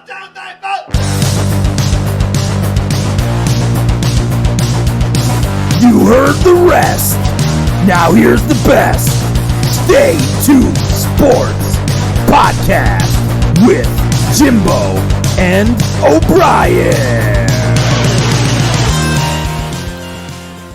You heard the rest. Now here's the best. Stay tuned Sports Podcast with Jimbo and O'Brien.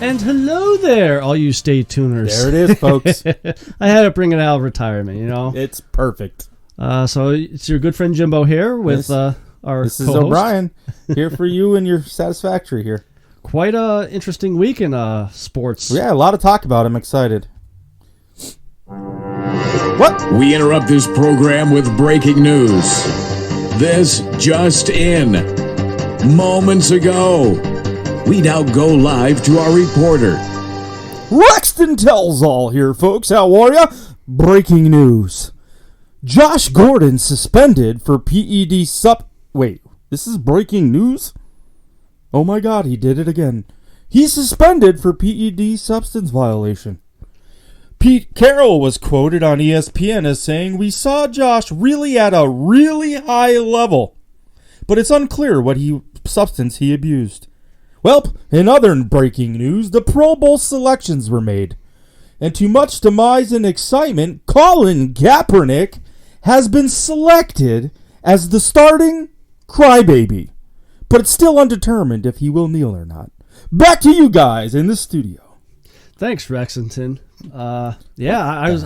And hello there, all you stay tuners. There it is, folks. I had to bring it out of retirement, you know. It's perfect. So it's your good friend Jimbo here with our This is co-host. O'Brien here for you and your satisfactory here. Quite a interesting week in sports. Yeah, a lot of talk about. I'm excited. What? We interrupt this program with breaking news. This just in. Moments ago, we now go live to our reporter. Rexton tells all here, folks. How are ya? Breaking news. Josh Gordon suspended for PED Wait, this is breaking news? Oh my God, he did it again. He's suspended for PED substance violation. Pete Carroll was quoted on ESPN as saying, "We saw Josh really at a really high level, but it's unclear what substance he abused." Well, in other breaking news, the Pro Bowl selections were made. And to much demise and excitement, Colin Kaepernick has been selected as the starting crybaby. But it's still undetermined if he will kneel or not. Back to you guys in the studio. Thanks, Rexington. I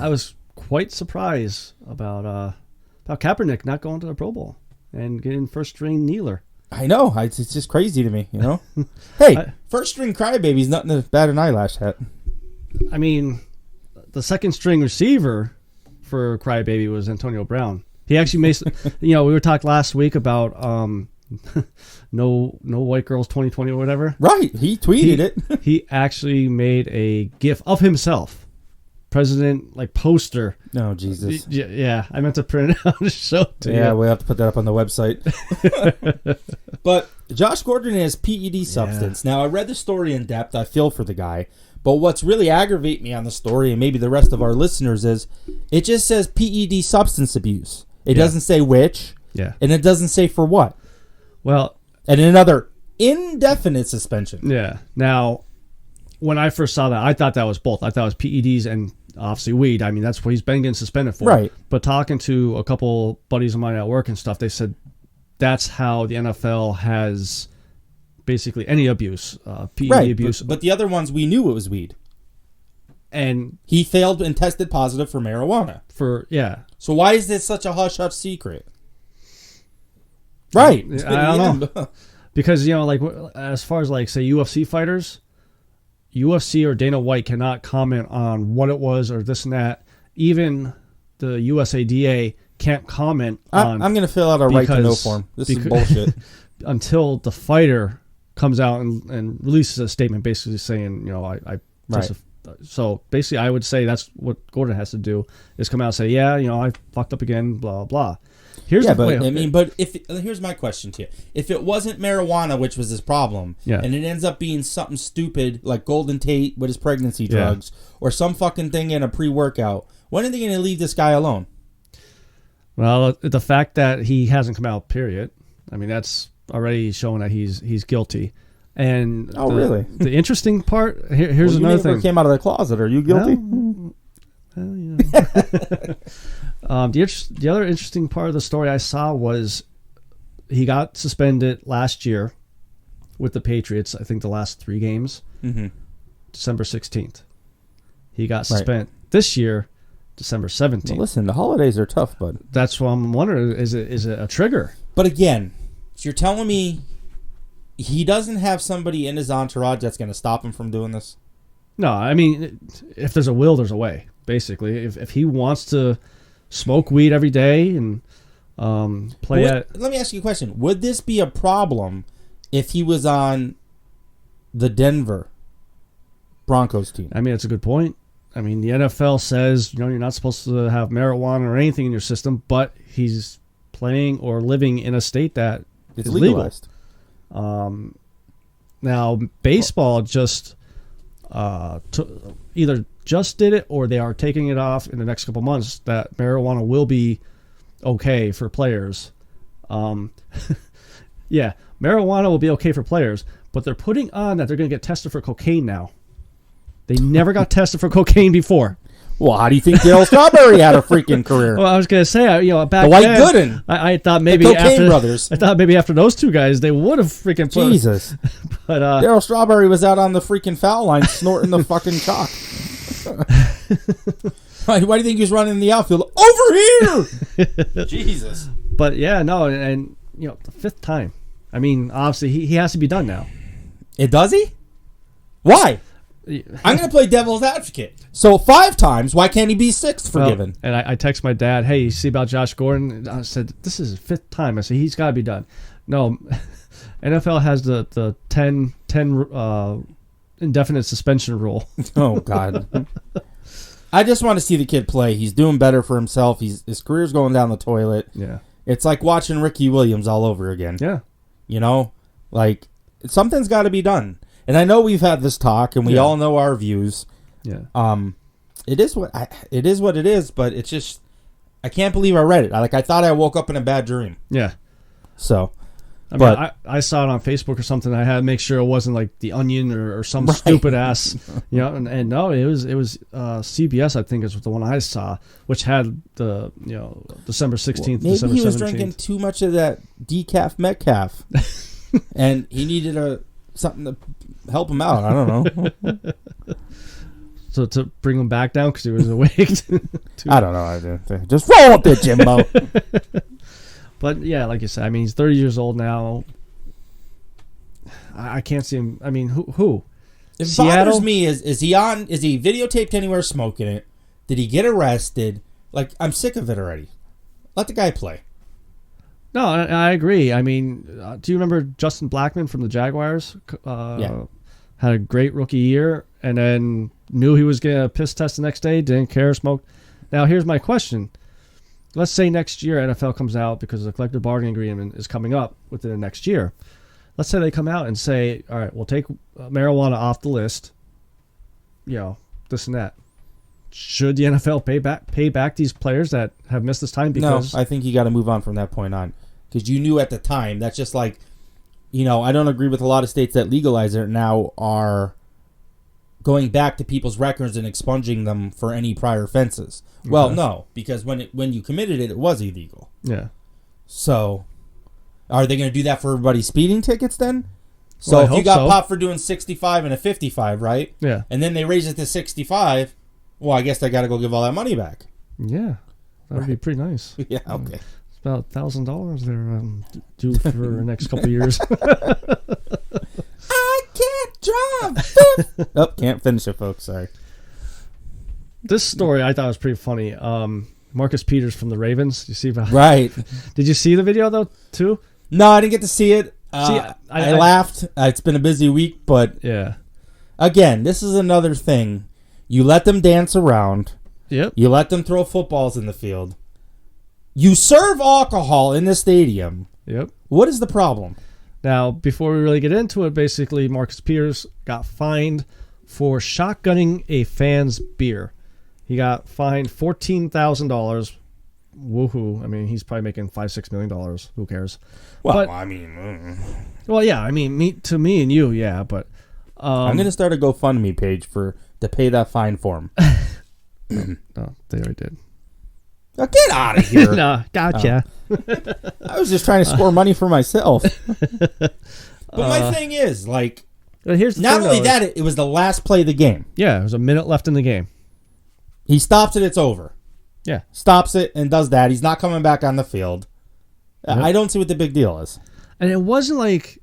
was quite surprised about Kaepernick not going to the Pro Bowl and getting first string kneeler. I know. It's just crazy to me, you know? Hey, first string crybaby's nothing to bat an eyelash at. I mean, the second string receiver for crybaby was Antonio Brown. He actually made, we were talking last week about no white girls 2020 or whatever. Right. He tweeted it. He actually made a GIF of himself. President, poster. Oh, Jesus. Yeah, I meant to print it out and show it to you. Yeah, we'll have to put that up on the website. But Josh Gordon has PED substance. Yeah. Now, I read the story in depth. I feel for the guy. But what's really aggravating me on the story, and maybe the rest of our listeners, is it just says PED substance abuse. It doesn't say which. Yeah. And it doesn't say for what. Well. And another indefinite suspension. Yeah. Now, when I first saw that, I thought that was both. I thought it was PEDs and obviously weed. I mean, that's what he's been getting suspended for. Right. But talking to a couple buddies of mine at work and stuff, they said that's how the NFL has basically any abuse, PED abuse. But the other ones, we knew it was weed. And he failed and tested positive for marijuana. So why is this such a hush-hush secret? Right. I don't know. Because, as far as, say, UFC fighters, UFC or Dana White cannot comment on what it was or this and that. Even the USADA can't comment on... I'm going to fill out a right to know form. This is bullshit. Until the fighter comes out and releases a statement basically saying, I So basically I would say that's what Gordon has to do, is come out and say, I fucked up again, blah, blah. Here's my question to you. If it wasn't marijuana, which was his problem, and it ends up being something stupid like Golden Tate with his pregnancy drugs, or some fucking thing in a pre-workout, when are they going to leave this guy alone? Well, the fact that he hasn't come out, period. I mean, that's already showing that he's guilty. And really? The interesting part, here's another thing. You never came out of the closet. Are you guilty? The other interesting part of the story I saw was he got suspended last year with the Patriots, I think the last 3 games, December 16th. He got suspended this year, December 17th. Well, listen, the holidays are tough, bud. That's what I'm wondering. Is it a trigger? But again, so you're telling me he doesn't have somebody in his entourage that's going to stop him from doing this? No, I mean, if there's a will, there's a way, basically. If he wants to smoke weed every day and let me ask you a question. Would this be a problem if he was on the Denver Broncos team? I mean, it's a good point. I mean, the NFL says, you're not supposed to have marijuana or anything in your system, but he's playing or living in a state that is legalized. Now, baseball just either just did it or they are taking it off in the next couple months that marijuana will be okay for players. Yeah, marijuana will be okay for players, but they're putting on that they're going to get tested for cocaine now. They never got tested for cocaine before. Well, how do you think Darryl Strawberry had a freaking career? Well, I was going to say, back The White then, Gooden. I thought maybe the Cocaine after Brothers. I thought maybe after those two guys, they would have freaking put. Jesus. But Darryl Strawberry was out on the freaking foul line snorting the fucking chalk. Why do you think he was running in the outfield? Over here! Jesus. But yeah, no, and the fifth time. I mean, obviously he has to be done now. Does he? Why? I'm going to play devil's advocate. So 5 times, why can't he be 6th forgiven? Well, and I text my dad, hey, you see about Josh Gordon? I said, this is his 5th time. I said, he's got to be done. No, NFL has the 10 indefinite suspension rule. Oh, God. I just want to see the kid play. He's doing better for himself. His career's going down the toilet. Yeah. It's like watching Ricky Williams all over again. Yeah. Like, something's got to be done. And I know we've had this talk, and we all know our views. Yeah. It is what it is, but it's just I can't believe I read it. I thought I woke up in a bad dream. Yeah. So, I saw it on Facebook or something. I had to make sure it wasn't like The Onion or some stupid ass, and no, it was CBS. I think is the one I saw, which had the December 16th, maybe December 17th. He was drinking too much of that decaf Metcalf, and he needed something to help him out. I don't know. So to bring him back down because he was awake. I don't know. Just roll up there, Jimbo. But yeah, like you said, I mean, he's 30 years old now. I can't see him. I mean, who? It Seattle? bothers me is he videotaped anywhere smoking it? Did he get arrested? Like, I'm sick of it already. Let the guy play. No, I agree. I mean, do you remember Justin Blackman from the Jaguars? Yeah. Had a great rookie year and then knew he was getting a piss test the next day, didn't care, smoked. Now, here's my question. Let's say next year NFL comes out because the collective bargaining agreement is coming up within the next year. Let's say they come out and say, all right, we'll take marijuana off the list, this and that. Should the NFL pay back these players that have missed this time? Because No, I think you got to move on from that point on. Because you knew at the time, that's just like, I don't agree with a lot of states that legalize it now are going back to people's records and expunging them for any prior offenses. Okay. Well, no, because when you committed it, it was illegal. Yeah. So, are they going to do that for everybody's speeding tickets then? So if you got popped for doing 65 and a 55, right? Yeah. And then they raise it to 65, well, I guess they got to go give all that money back. Yeah. That would be pretty nice. Yeah, okay. It's about $1,000 they're due for the next couple of years. I can't drive. Oh, can't finish it, folks. Sorry. This story I thought was pretty funny. Marcus Peters from the Ravens. You see about? Right. Did you see the video though too? No, I didn't get to see it. I laughed. It's been a busy week, but yeah. Again, this is another thing. You let them dance around. Yep. You let them throw footballs in the field. You serve alcohol in the stadium. Yep. What is the problem? Now, before we really get into it, basically Marcus Peters got fined for shotgunning a fan's beer. He got fined $14,000. Woohoo! I mean, he's probably making $5-6 million. Who cares? Well, well, yeah. I mean, me and you, yeah. But I'm gonna start a GoFundMe page to pay that fine for him. No, they already did. Oh, get out of here! No, gotcha. I was just trying to score money for myself. But my thing is, like, here's the not thing, only though, that, it was the last play of the game. Yeah, there's a minute left in the game. He stops it, it's over. Yeah. Stops it and does that. He's not coming back on the field. Yep. I don't see what the big deal is. And it wasn't like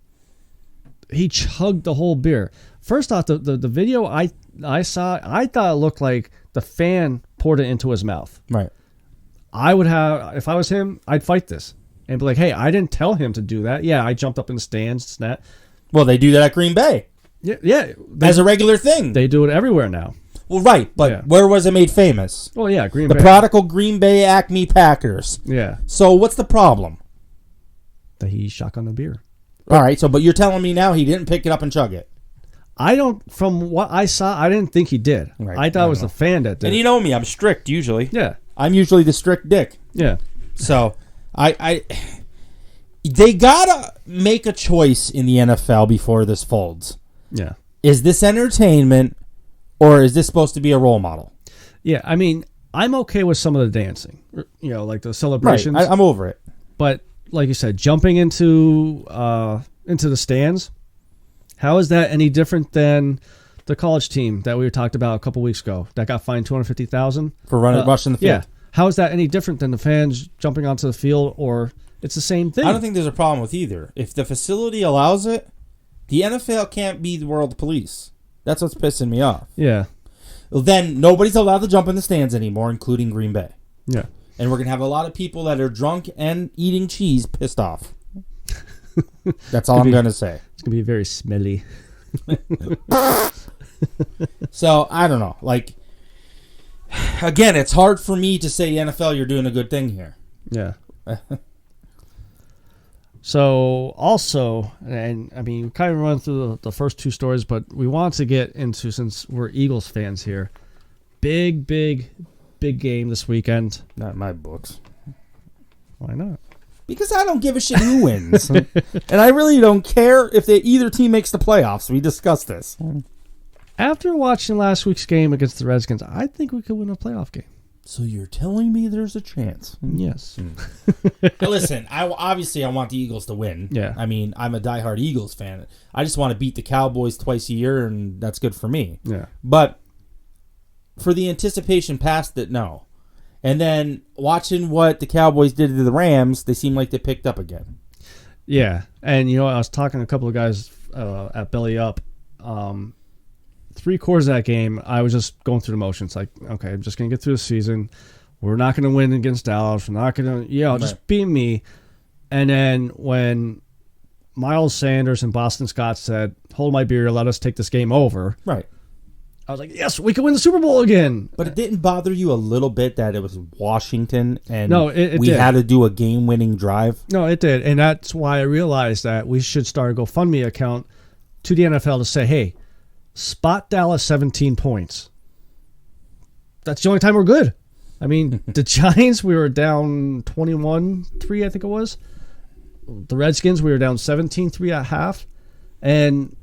he chugged the whole beer. First off, the video I saw, I thought it looked like the fan poured it into his mouth. Right. I would have, if I was him, I'd fight this and be like, hey, I didn't tell him to do that. Yeah, I jumped up in the stands. That. Well, they do that at Green Bay. Yeah. As a regular thing. They do it everywhere now. Well, right, but where was it made famous? Well, yeah, Green Bay. The prodigal Green Bay Acme Packers. Yeah. So what's the problem? That he shotgunned a beer. All right, but you're telling me now he didn't pick it up and chug it. From what I saw, I didn't think he did. Right. I thought it was the fan that did. And you know me, I'm strict usually. Yeah. I'm usually the strict dick. Yeah. So, They gotta make a choice in the NFL before this folds. Yeah. Is this entertainment, or is this supposed to be a role model? Yeah, I mean, I'm okay with some of the dancing, like the celebrations. Right, I'm over it. But like you said, jumping into the stands, how is that any different than the college team that we talked about a couple weeks ago that got fined $250,000 For rushing the field? Yeah. How is that any different than the fans jumping onto the field, or it's the same thing? I don't think there's a problem with either. If the facility allows it, the NFL can't be the world police. That's what's pissing me off. Yeah. Well, then nobody's allowed to jump in the stands anymore, including Green Bay. Yeah. And we're going to have a lot of people that are drunk and eating cheese pissed off. That's all I'm going to say. It's going to be very smelly. So, I don't know. Like, again, it's hard for me to say, NFL, you're doing a good thing here. Yeah. So, also, and I mean, we kind of run through the first two stories, but we want to get into, since we're Eagles fans here, big game this weekend. Not in my books. Why not? Because I don't give a shit who wins. And I really don't care if either team makes the playoffs. We discussed this. After watching last week's game against the Redskins, I think we could win a playoff game. So you're telling me there's a chance? Yes. Listen, I want the Eagles to win. Yeah. I mean, I'm a diehard Eagles fan. I just want to beat the Cowboys twice a year, and that's good for me. Yeah. But for the anticipation past it, no. And then watching what the Cowboys did to the Rams, they seem like they picked up again. Yeah. And, I was talking to a couple of guys at Belly Up. 3/4 of that game, I was just going through the motions. Like, okay, I'm just going to get through the season. We're not going to win against Dallas. We're not going to, just beat me. And then when Miles Sanders and Boston Scott said, hold my beer, let us take this game over. Right. I was like, yes, we can win the Super Bowl again. But it didn't bother you a little bit that it was Washington and no, it we did. had to do a game-winning drive? No, it did. And that's why I realized that we should start a GoFundMe account to the NFL to say, hey, spot Dallas 17 points. That's the only time we're good. I mean, the Giants, we were down 21-3, I think it was. The Redskins, we were down 17-3 at half. And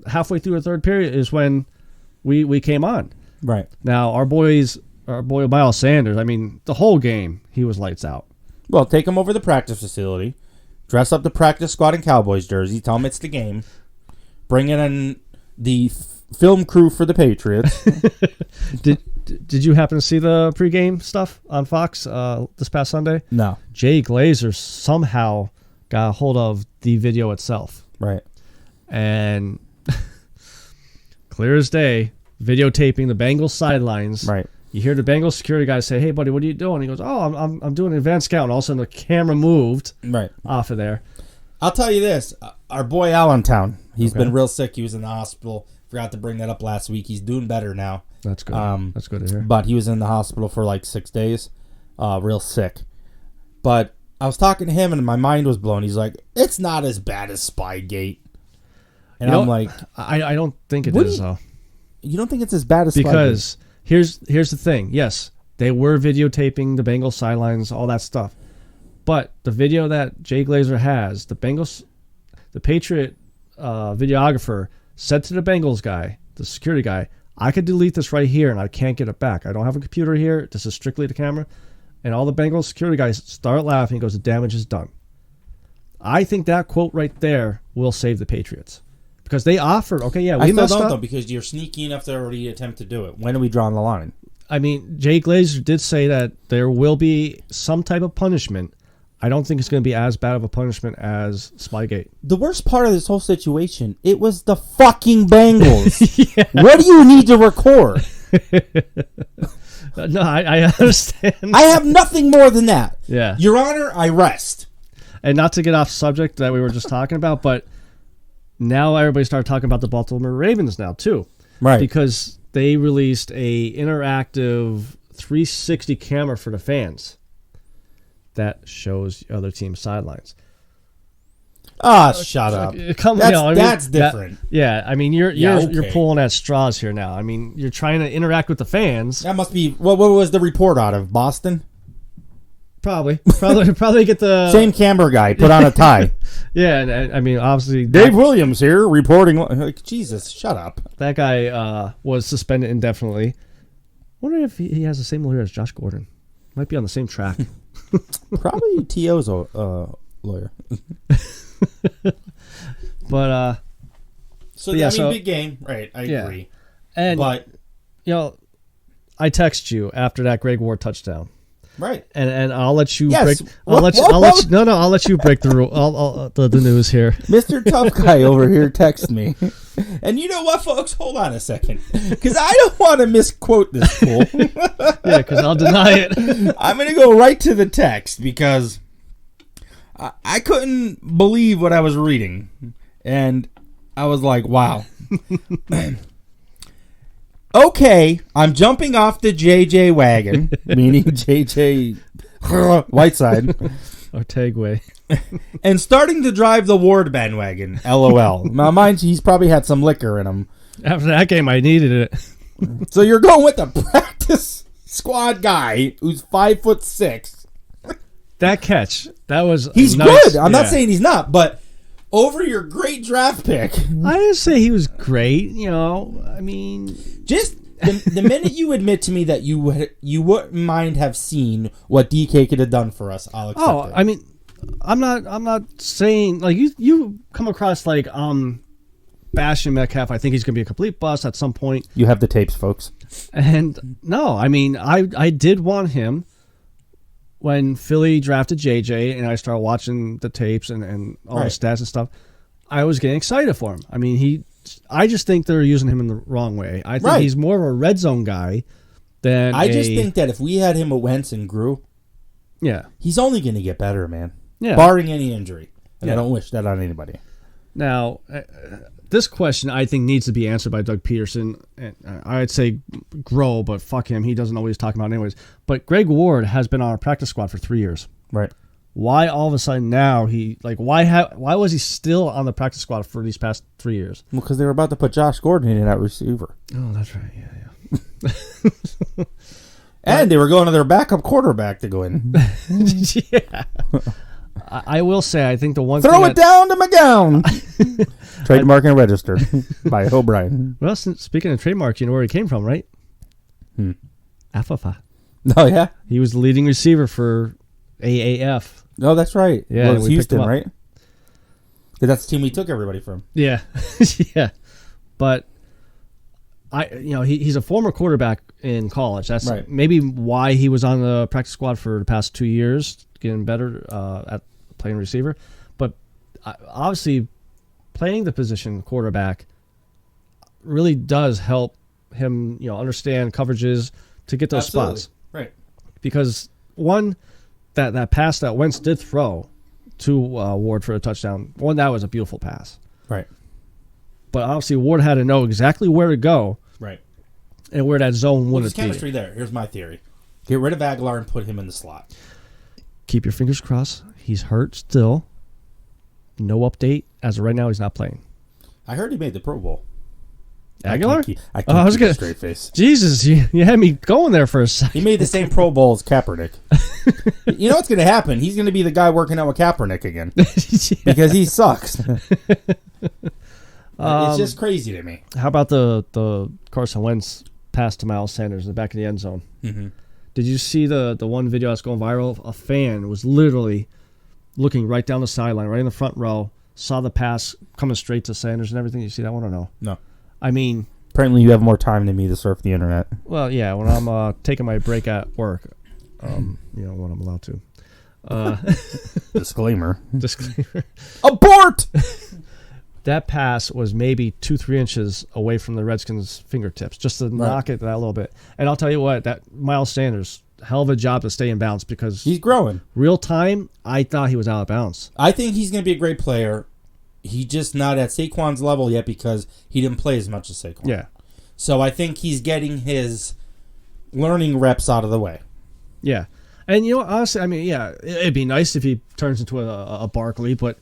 halfway through the third period is when we came on. Right. Now, our boy Miles Sanders, I mean, the whole game, he was lights out. Well, take him over the practice facility, dress up the practice squad in Cowboys jersey, tell him it's the game, bring in the film crew for the Patriots. Did you happen to see the pregame stuff on Fox this past Sunday? No. Jay Glazer somehow got a hold of the video itself. Right. And clear as day, videotaping the Bengals sidelines. Right. You hear the Bengals security guy say, "Hey, buddy, what are you doing?" He goes, "Oh, I'm doing an advanced scout." And all of a sudden, the camera moved off of there. I'll tell you this: our boy Allentown, he's been real sick. He was in the hospital. Forgot to bring that up last week. He's doing better now. That's good. That's good to hear. But he was in the hospital for like 6 days, real sick. But I was talking to him, and my mind was blown. He's like, "It's not as bad as Spygate." And I'm like, I don't think it is, though. You don't think it's as bad as Spygate? Because here's the thing. Yes, they were videotaping the Bengals sidelines, all that stuff. But the video that Jay Glazer has, the Patriot videographer said to the Bengals guy, the security guy, I could delete this right here and I can't get it back. I don't have a computer here. This is strictly the camera. And all the Bengals security guys start laughing. He goes, the damage is done. I think that quote right there will save the Patriots. Because they offered, we messed up. Though, because you're sneaky enough to already attempt to do it. When are we drawing the line? I mean, Jay Glazer did say that there will be some type of punishment. I don't think it's going to be as bad of a punishment as Spygate. The worst part of this whole situation, it was the fucking Bengals. Yeah. What do you need to record? No, I understand. I have nothing more than that. Yeah. Your Honor, I rest. And not to get off subject that we were just talking about, but now everybody started talking about the Baltimore Ravens now, too. Right. Because they released a interactive 360 camera for the fans that shows the other team's sidelines. Shut up. That's different. I mean, you're pulling at straws here now. I mean, you're trying to interact with the fans. That must be what was the report out of Boston? Probably get the Same camera guy. Put on a tie. Yeah, and I mean, obviously, Dave Williams here reporting. Like, Jesus, shut up. that guy was suspended indefinitely. Wondering if he has the same lawyer as Josh Gordon. Might be on the same track. Probably T.O.'s lawyer. But So, yeah, I mean, big game. Right, I agree. And, But, I text you after that Greg Ward touchdown. right. And I'll let you Yes. break. I'll let you break the rule. The news here. Mr. Tough Guy over here text me. And you know what, folks? Hold on a second. Because I don't want to misquote this fool. Yeah, because I'll deny it. I'm going to go right to the text because I couldn't believe what I was reading. And I was like, wow. Okay, I'm jumping off the JJ wagon, meaning JJ Whiteside, Or Tagway. and starting to drive the Ward bandwagon. LOL. Now, mind you, he's probably had some liquor in him. After that game, I needed it. So you're going with the practice squad guy who's 5'6". That catch, that was He's nice. good. I'm not saying he's not, but over your great draft pick. I didn't say he was great. I mean, Just the minute you admit to me that you wouldn't mind have seen what DK could have done for us, I'll accept it. I mean, I'm not saying like you come across like bashing Metcalf. I think he's going to be a complete bust at some point. You have the tapes, folks. And no, I mean, I did want him when Philly drafted JJ, and I started watching the tapes and all the stats and stuff. I was getting excited for him. I mean, I just think they're using him in the wrong way. I think he's more of a red zone guy than I just think that if we had him at Wentz and grew, he's only going to get better, man. Yeah. Barring any injury. And I don't wish that on anybody. Now, this question I think needs to be answered by Doug Peterson. And I'd say grow, but fuck him. He doesn't know what he's talking about anyways. But Greg Ward has been on our practice squad for 3 years. Right. Why all of a sudden now why was he still on the practice squad for these past 3 years? Well, because they were about to put Josh Gordon in at receiver. Oh, that's right. Yeah. And they were going to their backup quarterback to go in. Yeah. I will say, I think the one Throw thing it down to McGowan. Trademark and registered by O'Brien. Well, speaking of trademarks, you know where he came from, right? Afafa. Oh, yeah? He was the leading receiver for AAF. No, that's right. Yeah, well, it was we picked him Houston, up. right? Because that's the team we took everybody from. Yeah. Yeah. But he's a former quarterback in college. That's maybe why he was on the practice squad for the past 2 years, getting better at playing receiver. But obviously, playing the position quarterback really does help him, understand coverages to get those spots. Right. Because one, that pass that Wentz did throw to Ward for a touchdown, that was a beautiful pass. Right. But obviously, Ward had to know exactly where to go. Right. And where that zone There's wouldn't be. chemistry there. Here's my theory. Get rid of Aguilar and put him in the slot. Keep your fingers crossed. He's hurt still. No update. As of right now, he's not playing. I heard he made the Pro Bowl. Aguilar? I can't keep a straight face. Jesus, you had me going there for a second. He made the same Pro Bowl as Kaepernick. You know what's going to happen? He's going to be the guy working out with Kaepernick again. Because he sucks. It's just crazy to me. How about the Carson Wentz pass to Miles Sanders in the back of the end zone? Mm-hmm. Did you see the one video that's going viral? A fan was literally looking right down the sideline, right in the front row, saw the pass coming straight to Sanders and everything. You see that one or no? No. I mean... Apparently you have more time than me to surf the internet. Well, yeah, when I'm taking my break at work, when I'm allowed to. Disclaimer. Disclaimer. Abort! That pass was maybe 2-3 inches away from the Redskins' fingertips, just to knock it that little bit. And I'll tell you what, that Miles Sanders, hell of a job to stay in bounds because he's growing. Real time, I thought he was out of bounds. I think he's going to be a great player. He's just not at Saquon's level yet because he didn't play as much as Saquon. Yeah. So I think he's getting his learning reps out of the way. Yeah. And, honestly, I mean, yeah, it'd be nice if he turns into a Barkley, but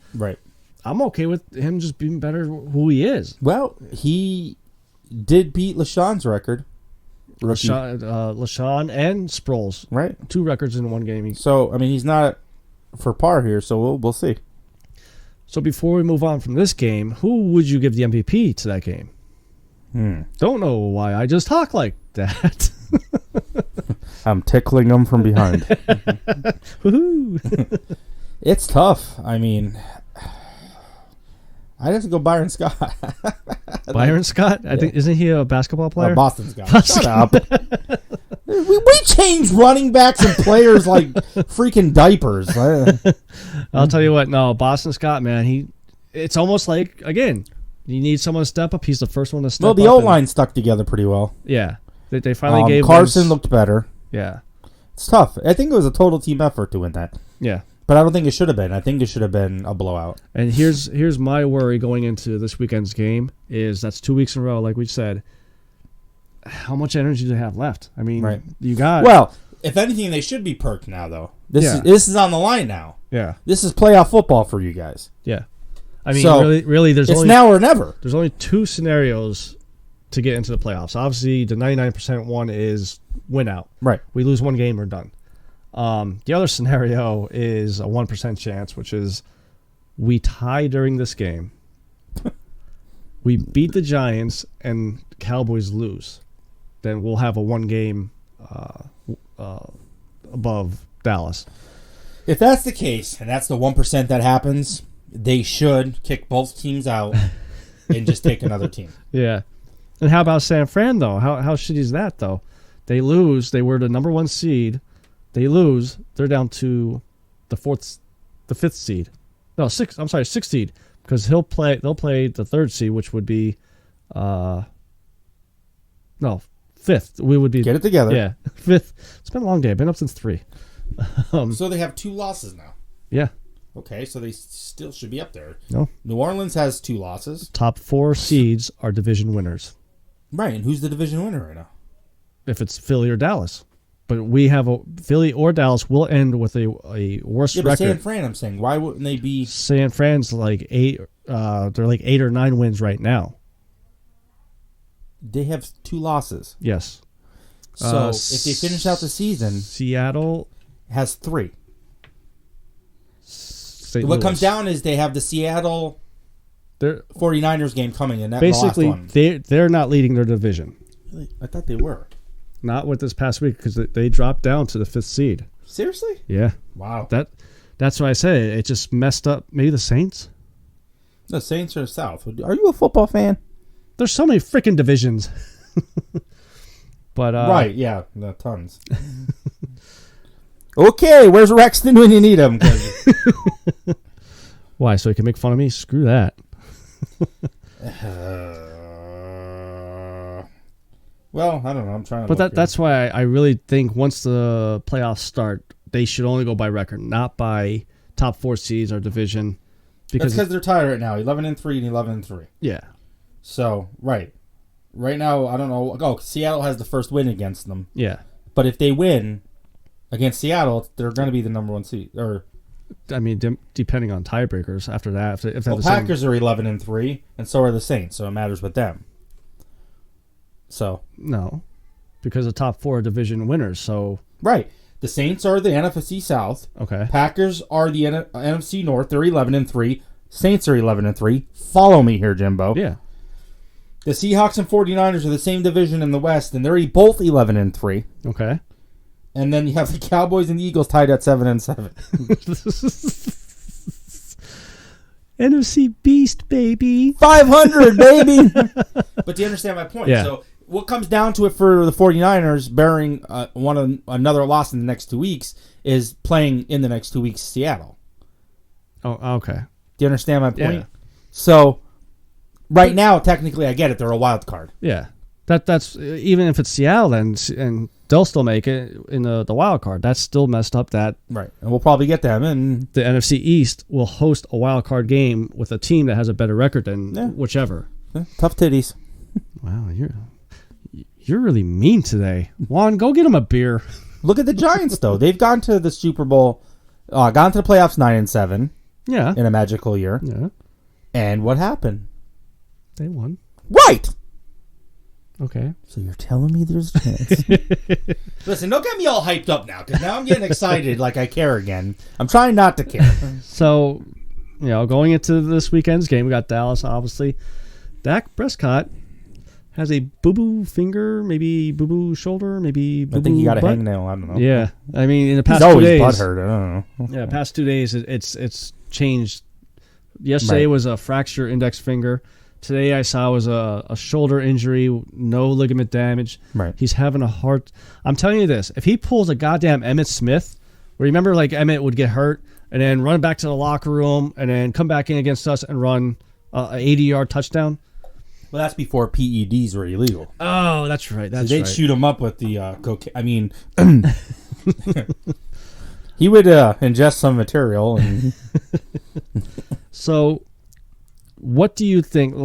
I'm okay with him just being better who he is. Well, he did beat LaShawn's record. rookie. LaShawn and Sproles. Right. 2 records in one game. So, I mean, he's not for par here, so we'll see. So before we move on from this game, who would you give the MVP to that game? Don't know why I just talk like that. I'm tickling them from behind. Woohoo! It's tough. I mean, I have to go Byron Scott. Byron Scott? I think isn't he a basketball player? Boston Scott. Shut up. We changed running backs and players like freaking diapers. I'll tell you what. No, Boston Scott, man. It's almost like, again, you need someone to step up. He's the first one to step up. Well, the O-line stuck together pretty well. Yeah. They finally gave Carson looked better. Yeah. It's tough. I think it was a total team effort to win that. Yeah. But I don't think it should have been. I think it should have been a blowout. And here's my worry going into this weekend's game is that's 2 weeks in a row, like we said. How much energy do they have left? I mean, right. You got... Well, if anything, they should be perked now, though. This is on the line now. Yeah. This is playoff football for you guys. Yeah. I mean, so really, it's now or never. There's only 2 scenarios to get into the playoffs. Obviously, the 99% one is win out. Right. We lose 1 game, we're done. The other scenario is a 1% chance, which is we tie during this game. We beat the Giants and Cowboys lose. Then we'll have a 1 game above Dallas. If that's the case, and that's the 1% that happens, they should kick both teams out and just take another team. Yeah. And how about San Fran, though? How shitty is that, though? They lose. They were the number 1 seed. They lose. They're down to the 5th seed. No, 6th. I'm sorry, 6th seed. Because they'll play the 3rd seed, which would be, no, 5th. We would be. Get it together. Yeah, 5th. It's been a long day. I've been up since 3. So they have 2 losses now. Yeah. Okay, so they still should be up there. No. New Orleans has 2 losses. Top 4 seeds are division winners. Right, and who's the division winner right now? If it's Philly or Dallas. But we have Philly or Dallas will end with a worse record. San Fran, I'm saying, why wouldn't they be? San Fran's like 8. They're like 8 or 9 wins right now. They have 2 losses. Yes. So if they finish out the season, Seattle has 3. St. What Louis. comes down is they have the Seattle 49ers game coming in. That basically, the last one. they're not leading their division. Really? I thought they were. Not with this past week because they dropped down to the 5th seed. Seriously? Yeah. Wow. That's what I say. It just messed up. Maybe the Saints. The Saints are south. Are you a football fan? There's so many freaking divisions. But right, yeah, tons. Okay, where's Rexton when you need him? Why? So he can make fun of me? Screw that. Well, I don't know. I'm trying to. But that's why I really think once the playoffs start, they should only go by record, not by top 4 seeds or division. Because they're tied right now, 11-3 and 11-3. Yeah. So right now, I don't know. Oh, Seattle has the first win against them. Yeah. But if they win against Seattle, they're going to be the number 1 seed. Or, I mean, depending on tiebreakers after that. If well, Packers are 11-3, and so are the Saints. So it matters with them. So no, because the top 4 are division winners. So right, the Saints are the NFC South. Okay. Packers are the NFC North. They're 11-3. Saints are 11-3. Follow me here, Jimbo. Yeah. The Seahawks and 49ers are the same division in the West, and they're both 11-3. Okay. And then you have the Cowboys and the Eagles tied at 7-7. NFC Beast, baby. 500, baby. But do you understand my point? Yeah. So what comes down to it for the 49ers, bearing another loss in the next 2 weeks, is playing in the next 2 weeks Seattle. Oh, okay. Do you understand my point? Yeah. So right now, technically, I get it. They're a wild card. Yeah. That's even if it's Seattle, then and they'll still make it in the wild card. That's still messed up. That right, and we'll probably get them. And the NFC East will host a wild card game with a team that has a better record than whichever. Yeah, tough titties. Wow, you're really mean today, Juan. Go get him a beer. Look at the Giants, though. They've gone to the Super Bowl, gone to the playoffs 9-7. Yeah, in a magical year. Yeah, and what happened? They won. Right. Okay. So you're telling me there's a chance? Listen, don't get me all hyped up now, because now I'm getting excited like I care again. I'm trying not to care. So, going into this weekend's game, we got Dallas, obviously. Dak Prescott has a boo-boo finger, maybe boo-boo shoulder, maybe boo-boo I think he got a butt. hangnail. I don't know. Yeah. I mean, in the past He's 2 always days. butthurt. I don't know. Yeah, past 2 days, it's changed. Yesterday was a fracture index finger. Today I saw was a shoulder injury, no ligament damage. Right. He's having a heart. I'm telling you this, if he pulls a goddamn Emmitt Smith, remember like Emmitt would get hurt and then run back to the locker room and then come back in against us and run an 80-yard touchdown. Well, that's before PEDs were illegal. Oh, that's right. That's they'd right. shoot him up with the cocaine. I mean, he would ingest some material. And So, what do you think?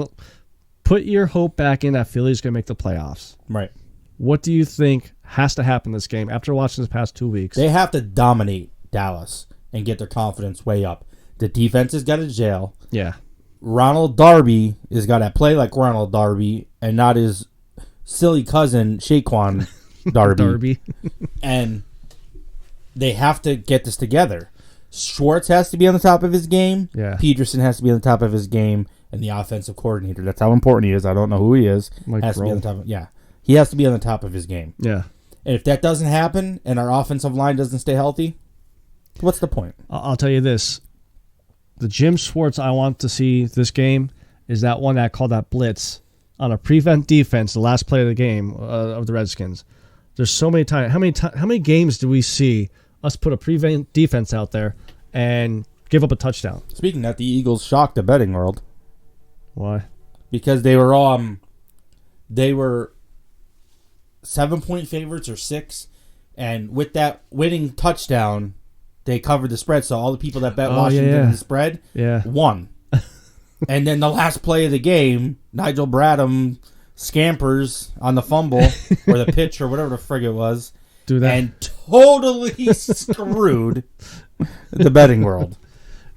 Put your hope back in that Philly's going to make the playoffs. right. What do you think has to happen this game after watching this past 2 weeks? They have to dominate Dallas and get their confidence way up. The defense has got to jail. Yeah. Ronald Darby has got to play like Ronald Darby and not his silly cousin Shaquan Darby. And they have to get this together. Schwartz has to be on the top of his game. Yeah. Peterson has to be on the top of his game. And the offensive coordinator, that's how important he is. I don't know who he is. Mike has to be on Grohl. the top of, yeah. He has to be on the top of his game. Yeah. And if that doesn't happen and our offensive line doesn't stay healthy, what's the point? I'll tell you this. The Jim Schwartz I want to see this game is that one that called that blitz on a prevent defense, the last play of the game of the Redskins. There's so many times. How many games do we see us put a prevent defense out there and give up a touchdown? Speaking of that, the Eagles shocked the betting world Why? because they were 7-point favorites or 6, and with that winning touchdown, they covered the spread. So all the people that bet Washington in the spread won. And then the last play of the game, Nigel Bradham scampers on the fumble or the pitch or whatever the frig it was, Do that. and totally screwed the betting world.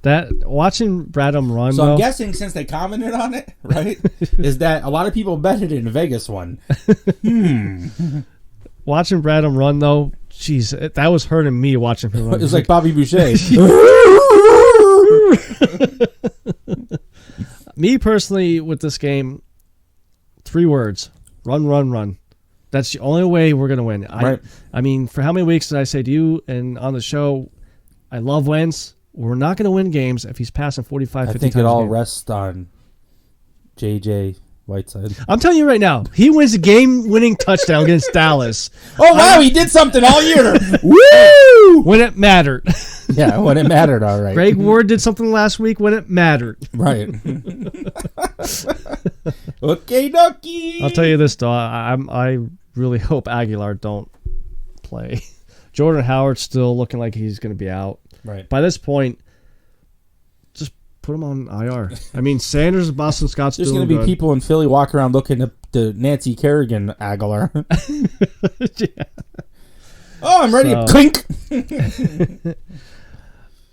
That watching Bradham run. So though, I'm guessing since they commented on it, right, is that a lot of people betted in Vegas one. watching Bradham run though, jeez, that was hurting me watching him run. It was like Bobby Boucher. Me personally, with this game, 3 words: run, run, run. That's the only way we're gonna win. Right. I mean, for how many weeks did I say to you and on the show, I love Wentz. We're not gonna win games if he's passing 45, 50 I think times it a all game. rests on J.J. Whiteside. I'm telling you right now, he wins a game-winning touchdown against Dallas. Oh, wow, he did something all year. Woo! When it mattered. Yeah, when it mattered, all right. Greg Ward did something last week when it mattered. Right. Okay, dokie. I'll tell you this, though. I really hope Aguilar don't play. Jordan Howard's still looking like he's going to be out. Right. By this point, just put him on IR. I mean, Sanders and Boston Scott's There's doing going to be good. people in Philly walk around looking at the Nancy Kerrigan Aguilar. Yeah. Oh, I'm ready So- to clink.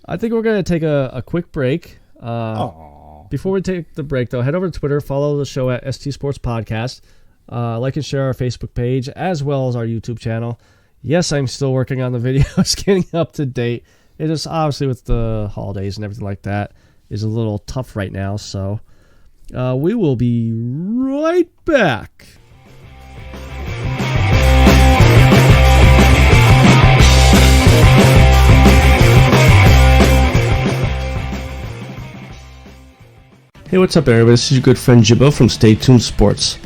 I think we're going to take a quick break. Aw. Before we take the break, though, head over to Twitter, follow the show at ST Sports Podcast, like and share our Facebook page, as well as our YouTube channel. Yes, I'm still working on the videos, getting up to date. It is obviously with the holidays and everything like that is a little tough right now, so we will be right back. Hey, what's up, everybody? This is your good friend Jimbo from Stay Tuned Sports.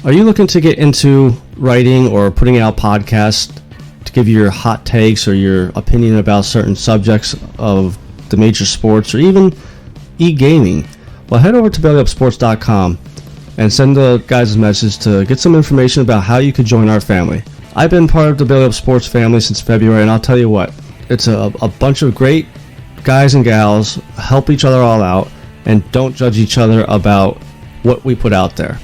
Are you looking to get into writing or putting out podcasts to give your hot takes or your opinion about certain subjects of the major sports or even e-gaming? Well, head over to bellyupsports.com and send the guys a message to get some information about how you could join our family. I've been part of the Belly Up Sports family since February, and I'll tell you what, it's a bunch of great guys and gals, help each other all out, and don't judge each other about what we put out there.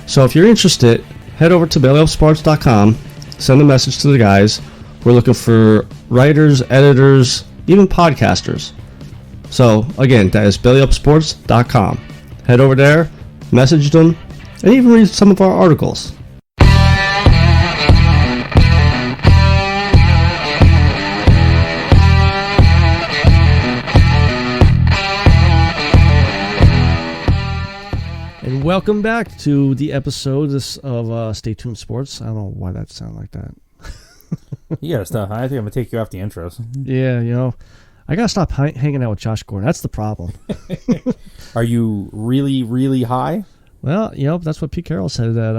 So if you're interested, head over to bellyupsports.com, send a message to the guys. We're looking for writers, editors, even podcasters. So again, that is bellyupsports.com. Head over there, message them, and even read some of our articles. Welcome back to the episode of Stay Tuned Sports. I don't know why that sounded like that. You gotta stop. I think I'm gonna take you off the intros. Yeah, I gotta stop hanging out with Josh Gordon. That's the problem. Are you really, really high? Well, that's what Pete Carroll said, that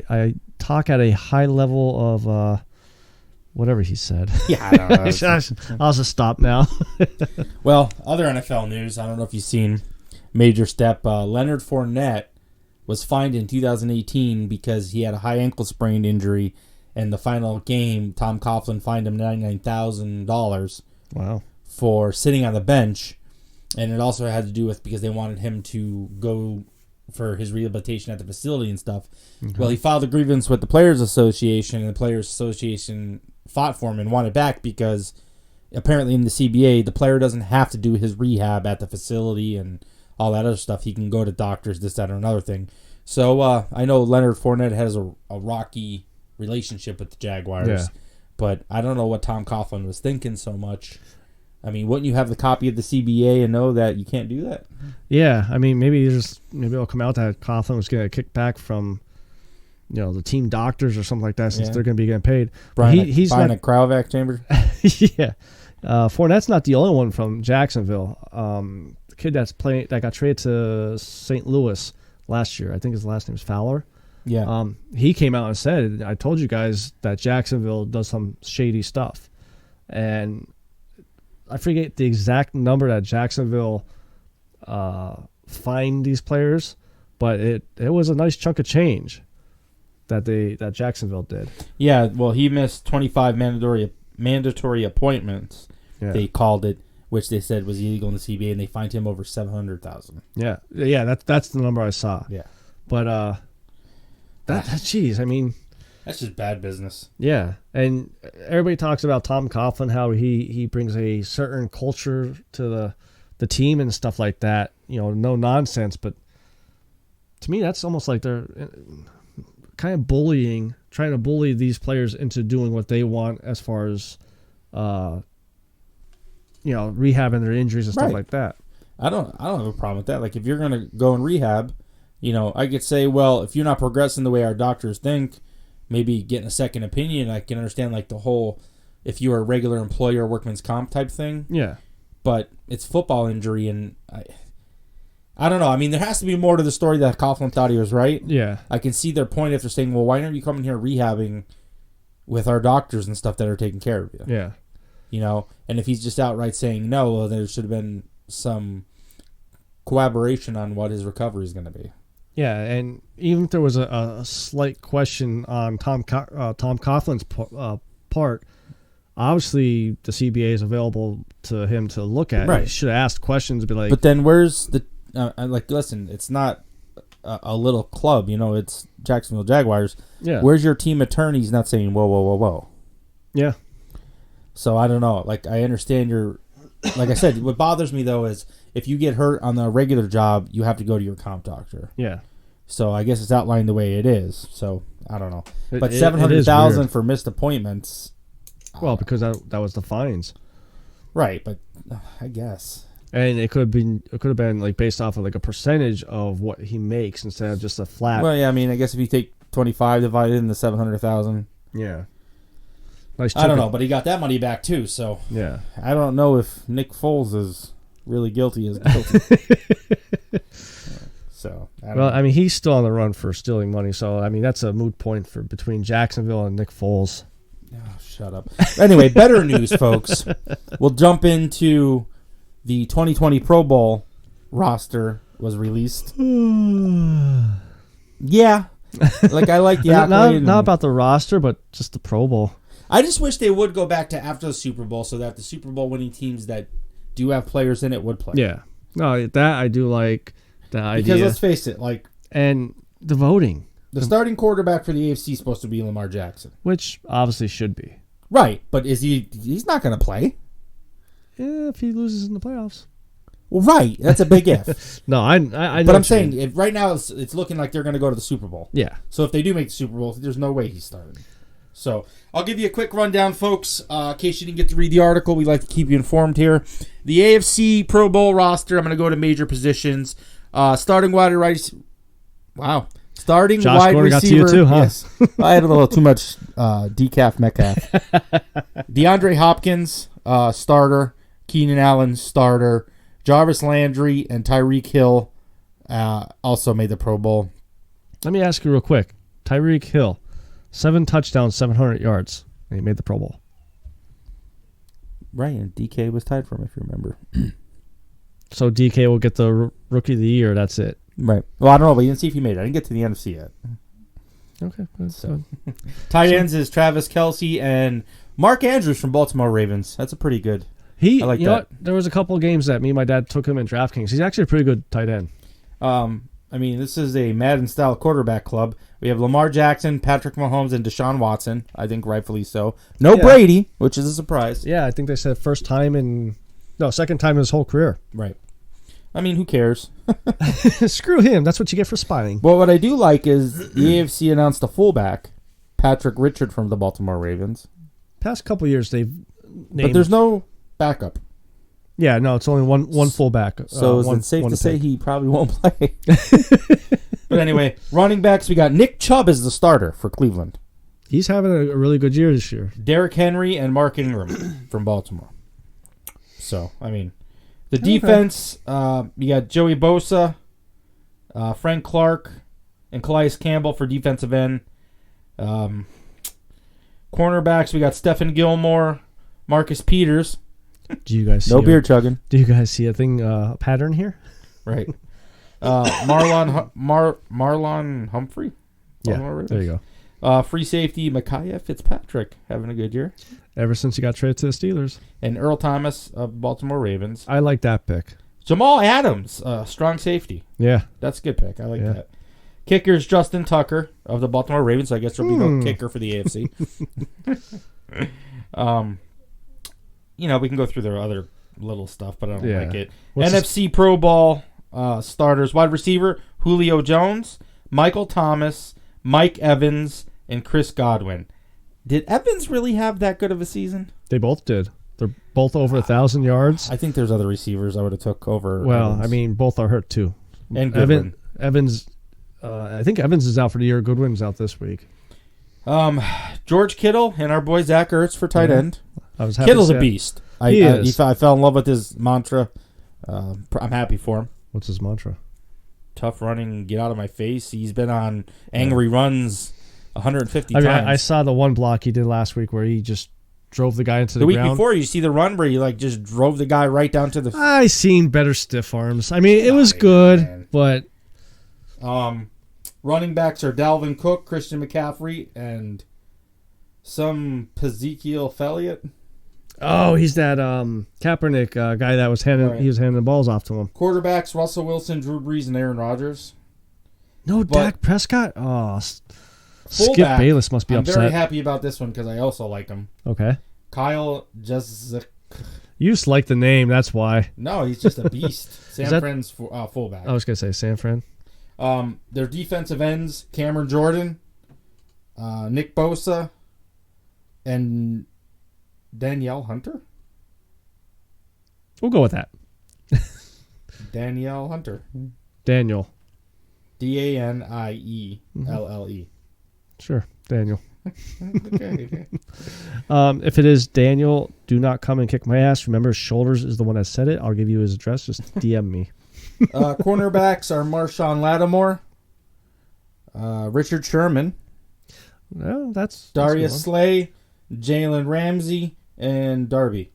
I talk at a high level of whatever he said. Yeah, I don't know. I'll just stop now. Well, other NFL news. I don't know if you've seen major step. Leonard Fournette was fined in 2018 because he had a high ankle sprain injury. And the final game, Tom Coughlin fined him $99,000. Wow. For sitting on the bench. And it also had to do with because they wanted him to go for his rehabilitation at the facility and stuff. Mm-hmm. Well, he filed a grievance with the Players Association, and the Players Association fought for him and won it back because apparently in the CBA, the player doesn't have to do his rehab at the facility and all that other stuff. He can go to doctors, this, that, or another thing. So I know Leonard Fournette has a rocky relationship with the Jaguars, but I don't know what Tom Coughlin was thinking so much. I mean, wouldn't you have the copy of the CBA and know that you can't do that? Yeah, I mean, maybe it'll come out that Coughlin was getting a kickback from, the team doctors or something like that, since they're going to be getting paid. He's buying a cryovac chamber. Yeah, Fournette's not the only one from Jacksonville. The kid that got traded to St. Louis last year, I think his last name is Fowler. Yeah. He came out and said, I told you guys that Jacksonville does some shady stuff. And I forget the exact number that Jacksonville fined these players, but it was a nice chunk of change that Jacksonville did. Yeah, well, he missed 25 mandatory appointments, they called it, which they said was illegal in the CBA, and they fined him over $700,000. Yeah, that's the number I saw. Yeah. But geez, I mean, that's just bad business. Yeah, and everybody talks about Tom Coughlin, how he brings a certain culture to the team and stuff like that. No nonsense. But to me, that's almost like they're kind of trying to bully these players into doing what they want as far as, rehabbing their injuries and stuff like that. I don't have a problem with that. Like, if you're gonna go in rehab, I could say, well, if you're not progressing the way our doctors think, maybe getting a second opinion. I can understand like the whole, if you are a regular employee or workman's comp type thing. Yeah. But it's football injury, and I don't know. I mean, there has to be more to the story that Coughlin thought he was right. Yeah. I can see their point if they're saying, well, why aren't you coming here rehabbing with our doctors and stuff that are taking care of you? Yeah. And if he's just outright saying no, well, there should have been some collaboration on what his recovery is going to be. Yeah, and even if there was a slight question on Tom Coughlin's part, obviously the CBA is available to him to look at. Right. He should have asked questions and be like... But then where's the... listen, it's not a little club, it's Jacksonville Jaguars. Yeah. Where's your team attorneys not saying, whoa, whoa, whoa, whoa? Yeah. So I don't know. Like, I understand your... Like I said, what bothers me, though, is if you get hurt on a regular job, you have to go to your comp doctor. Yeah. So I guess it's outlined the way it is. So I don't know. But it $700,000 for missed appointments. Well, because that was the fines. Right, but I guess. And it could have been like based off of like a percentage of what he makes instead of just a flat. Well, yeah, I mean, I guess if you take 25 divided into $700,000. Yeah. Nice. I don't know, but he got that money back too. So yeah, I don't know if Nick Foles is really guilty as guilty. I mean, he's still on the run for stealing money. So I mean, that's a moot point between Jacksonville and Nick Foles. Oh, shut up. Anyway, better news, folks. We'll jump into the 2020 Pro Bowl roster was released. Yeah, like I like the accolade. Not about the roster, but just the Pro Bowl. I just wish they would go back to after the Super Bowl so that the Super Bowl winning teams that do have players in it would play. Yeah. No, that I do like the idea. Because let's face it, and the voting. The starting quarterback for the AFC is supposed to be Lamar Jackson. Which obviously should be. Right, but he's not going to play. Yeah, if he loses in the playoffs. Well, right. That's a big if. No, I know. But I'm saying, right now it's looking like they're going to go to the Super Bowl. Yeah. So if they do make the Super Bowl, there's no way he's starting. So I'll give you a quick rundown, folks, in case you didn't get to read the article. We like to keep you informed here. The AFC Pro Bowl roster, I'm going to go to major positions. Starting wide Wow. Starting Josh wide Gordon receiver. got to you too, huh? Yes. I had a little too much decaf Metcalf. DeAndre Hopkins, starter. Keenan Allen, starter. Jarvis Landry and Tyreek Hill also made the Pro Bowl. Let me ask you real quick. Tyreek Hill, 7 touchdowns, 700 yards. And he made the Pro Bowl. Right, and DK was tied for him, if you remember. So DK will get the Rookie of the Year. That's it. Right. Well, I don't know, but you didn't see if he made it. I didn't get to the NFC yet. Okay. So, tight ends is Travis Kelce and Mark Andrews from Baltimore Ravens. That's a pretty good. I like you know that. what? There was a couple of games that me and my dad took him in DraftKings. He's actually a pretty good tight end. I mean, this is a Madden-style quarterback club. We have Lamar Jackson, Patrick Mahomes, and Deshaun Watson. I think rightfully so. No Brady, which is a surprise. Yeah, I think they said second time in his whole career. Right. I mean, who cares? Screw him. That's what you get for spying. Well, what I do like is the AFC announced a fullback, Patrick Richard from the Baltimore Ravens. Past couple years, they've named... But there's no backup. Yeah, no, it's only one fullback. So is it safe to say he probably won't play? But anyway, running backs, we got Nick Chubb as the starter for Cleveland. He's having a really good year this year. Derrick Henry and Mark Ingram from Baltimore. So, I mean, the defense, you got Joey Bosa, Frank Clark, and Calais Campbell for defensive end. Cornerbacks, we got Stephen Gilmore, Marcus Peters. Do you guys see No beer chugging. Do you guys see a pattern here? Right. Marlon Humphrey. Yeah, there you go. Free safety Micaiah Fitzpatrick having a good year. Ever since he got traded to the Steelers. And Earl Thomas of Baltimore Ravens. I like that pick. Jamal Adams, strong safety. Yeah. That's a good pick. I like that. Kickers Justin Tucker of the Baltimore Ravens. So I guess there'll be no kicker for the AFC. We can go through their other little stuff, but I don't like it. NFC Pro Bowl starters. Wide receiver, Julio Jones, Michael Thomas, Mike Evans, and Chris Godwin. Did Evans really have that good of a season? They both did. They're both over 1,000 yards. I think there's other receivers I would have took over. Well, Evans. I mean, both are hurt too. And Goodwin. Evans, I think Evans is out for the year. Goodwin's out this week. George Kittle and our boy Zach Ertz for tight end. I was happy Kittle's a beast. I fell in love with his mantra. I'm happy for him. What's his mantra? Tough running, get out of my face. He's been on angry runs 150 times. I saw the one block he did last week where he just drove the guy into the ground. The week before, you see the run where he just drove the guy right down to the... I seen better stiff arms. I mean, it was good, man. But... running backs are Dalvin Cook, Christian McCaffrey, and some Ezekiel Elliott. Oh, he's that Kaepernick guy that was he was handing the balls off to him. Quarterbacks, Russell Wilson, Drew Brees, and Aaron Rodgers. No, Dak Prescott? Oh, Skip Bayless must be upset. I'm very happy about this one because I also like him. Okay. Kyle Juszczyk. You just like the name, that's why. No, he's just a beast. San Fran's fullback. I was going to say San Fran. Their defensive ends, Cameron Jordan, Nick Bosa, and Danielle Hunter? We'll go with that. Danielle Hunter. Daniel. Danielle. Sure, Daniel. Okay. If it is Daniel, do not come and kick my ass. Remember, Shoulders is the one that said it. I'll give you his address. Just DM me. Cornerbacks are Marshawn Lattimore, Richard Sherman, well, that's Darius Slay, Jalen Ramsey, and Darby.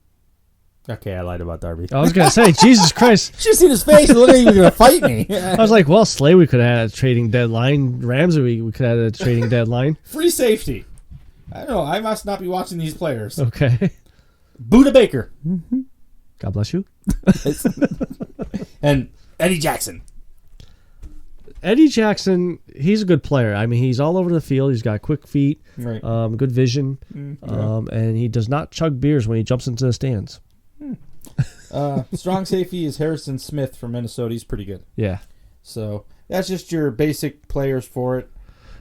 Okay, I lied about Darby. I was going to say, Jesus Christ. Should have seen his face. It looked like he was going to fight me. I was like, well, Slay, we could have had a trading deadline. Ramsey, we could have had a trading deadline. Free safety. I don't know. I must not be watching these players. Okay. Buda Baker. Mm-hmm. God bless you. And Eddie Jackson. Eddie Jackson, he's a good player. I mean, he's all over the field. He's got quick feet, right. Good vision, and he does not chug beers when he jumps into the stands. Strong safety is Harrison Smith from Minnesota. He's pretty good. Yeah. So that's just your basic players for it.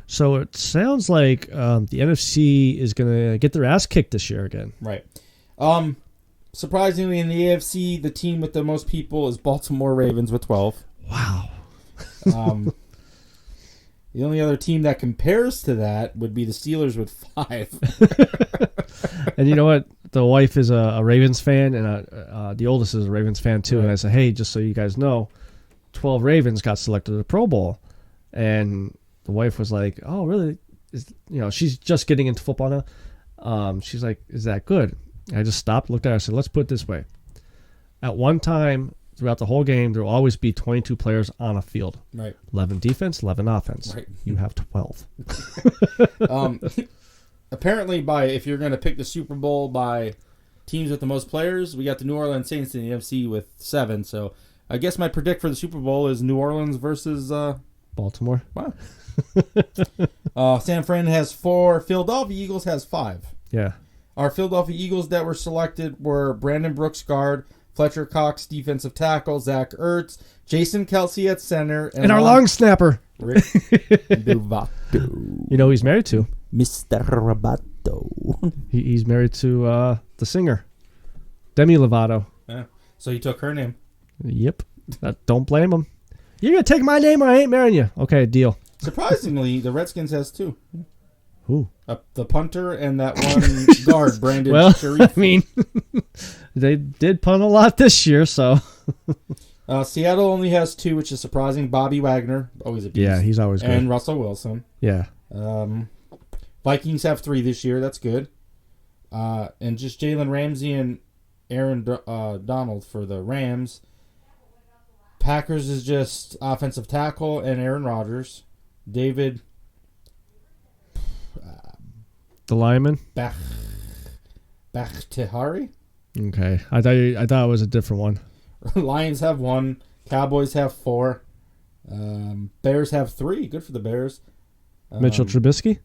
So it sounds like the NFC is going to get their ass kicked this year again. Right. Surprisingly, in the AFC, the team with the most people is Baltimore Ravens with 12. Wow. The only other team that compares to that would be the Steelers with 5. And you know what? The wife is a Ravens fan, and the oldest is a Ravens fan too. Right. And I said, hey, just so you guys know, 12 Ravens got selected to the Pro Bowl. And the wife was like, oh, really? She's just getting into football now. She's like, is that good? And I just stopped, looked at her, and said, let's put it this way. At one time, throughout the whole game, there will always be 22 players on a field. Right. 11 defense, 11 offense. Right. You have 12. Apparently, if you're going to pick the Super Bowl by teams with the most players, we got the New Orleans Saints in the NFC with 7. So I guess my predict for the Super Bowl is New Orleans versus Baltimore. Wow. San Fran has 4. Philadelphia Eagles has 5. Yeah. Our Philadelphia Eagles that were selected were Brandon Brooks, guard, Fletcher Cox, defensive tackle, Zach Ertz, Jason Kelsey at center, and our long snapper. Rick Duvato. You know who he's married to? Mr. Roboto. He's married to the singer, Demi Lovato. Yeah. So he took her name. Yep. Don't blame him. You're going to take my name or I ain't marrying you. Okay, deal. Surprisingly, the Redskins has 2. Who? The punter and that one guard, Brandon Well, Sharif. I mean, they did punt a lot this year, so. Seattle only has 2, which is surprising. Bobby Wagner, always a beast. Yeah, he's always good. And Russell Wilson. Yeah. Vikings have 3 this year. That's good. And just Jalen Ramsey and Aaron Donald for the Rams. Packers is just offensive tackle and Aaron Rodgers. David The lineman? Bakhtihari. Okay. I thought it was a different one. Lions have 1. Cowboys have 4. Bears have 3. Good for the Bears. Mitchell Trubisky?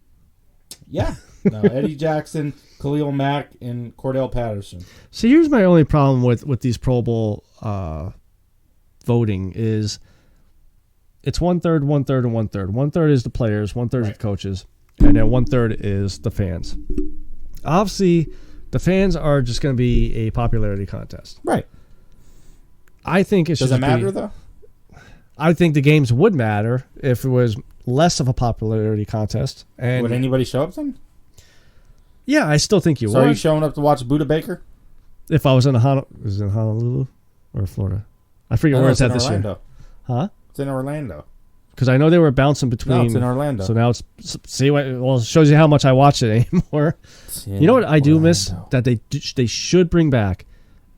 Yeah. No, Eddie Jackson, Khalil Mack, and Cordell Patterson. See, here's my only problem with these Pro Bowl voting is it's 1/3, 1/3, and 1/3. 1/3 is the players, 1/3 is the coaches, and then 1/3 is the fans. Obviously, the fans are just going to be a popularity contest. Right. I think it should Does it matter, though? I think the games would matter if it was less of a popularity contest. And would anybody show up then? Yeah, I still think you So would. are you showing up to watch Buda Baker? If I was in was it in Honolulu or Florida? I forget where it's at this Orlando. year. Huh? It's in Orlando. Because I know they were bouncing between. No, it's in Orlando. So now it shows you how much I watch it anymore. You know what I do miss that they should bring back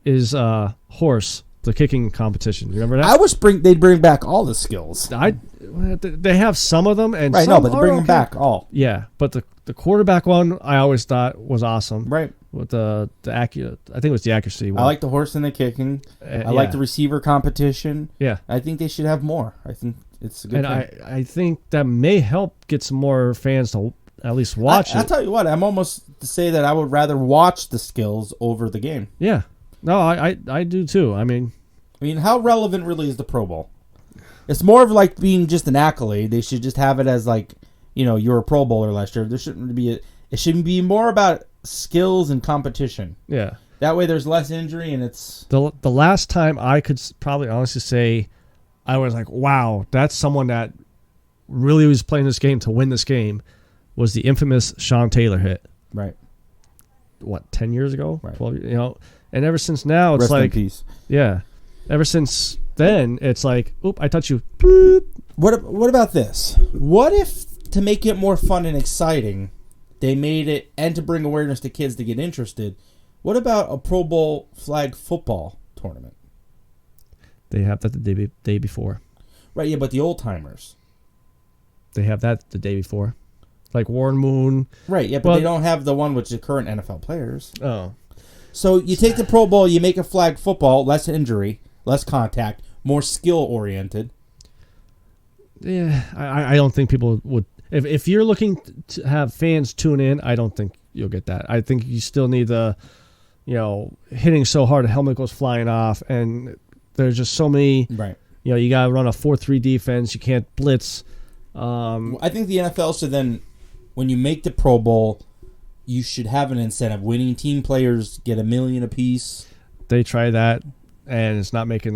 is horse, the kicking competition. You remember that? I wish they'd bring back all the skills. They have some of them, and Right, some no, but they bring are them okay. back all. Yeah, but the quarterback one I always thought was awesome. Right. With the accurate, I think it was the accuracy one. I like the horse and the kicking. I like the receiver competition. Yeah. I think they should have more. I think it's a good thing. I think that may help get some more fans to at least watch I'll it. tell you what, I'm almost to say that I would rather watch the skills over the game. Yeah. No, I do too. I mean, how relevant really is the Pro Bowl? It's more of like being just an accolade. They should just have it as like, you're a Pro Bowler last year. There shouldn't be it shouldn't be more about skills and competition. yeah. That way there's less injury and it's... The last time I could probably honestly say I was like, wow, that's someone that really was playing this game to win this game was the infamous Sean Taylor hit. Right. What, 10 years ago? Right. 12, and ever since now it's Rest like... in peace. Yeah. Ever since then, it's like, oop, I touch you. Boop. What about this? What if, to make it more fun and exciting, they made it, and to bring awareness to kids to get interested, what about a Pro Bowl flag football tournament? They have that the day before. Right, yeah, but the old-timers. They have that the day before. Like Warren Moon. Right, yeah, but they don't have the one with the current NFL players. Oh. So you take the Pro Bowl, you make a flag football, less injury, less contact, more skill-oriented. Yeah, I don't think people would... If you're looking to have fans tune in, I don't think you'll get that. I think you still need the, hitting so hard a helmet goes flying off, and there's just so many. Right. You got to run a 4-3 defense. You can't blitz. I think the NFL should then, when you make the Pro Bowl, you should have an incentive. Winning team players get $1 million apiece. They try that, and it's not making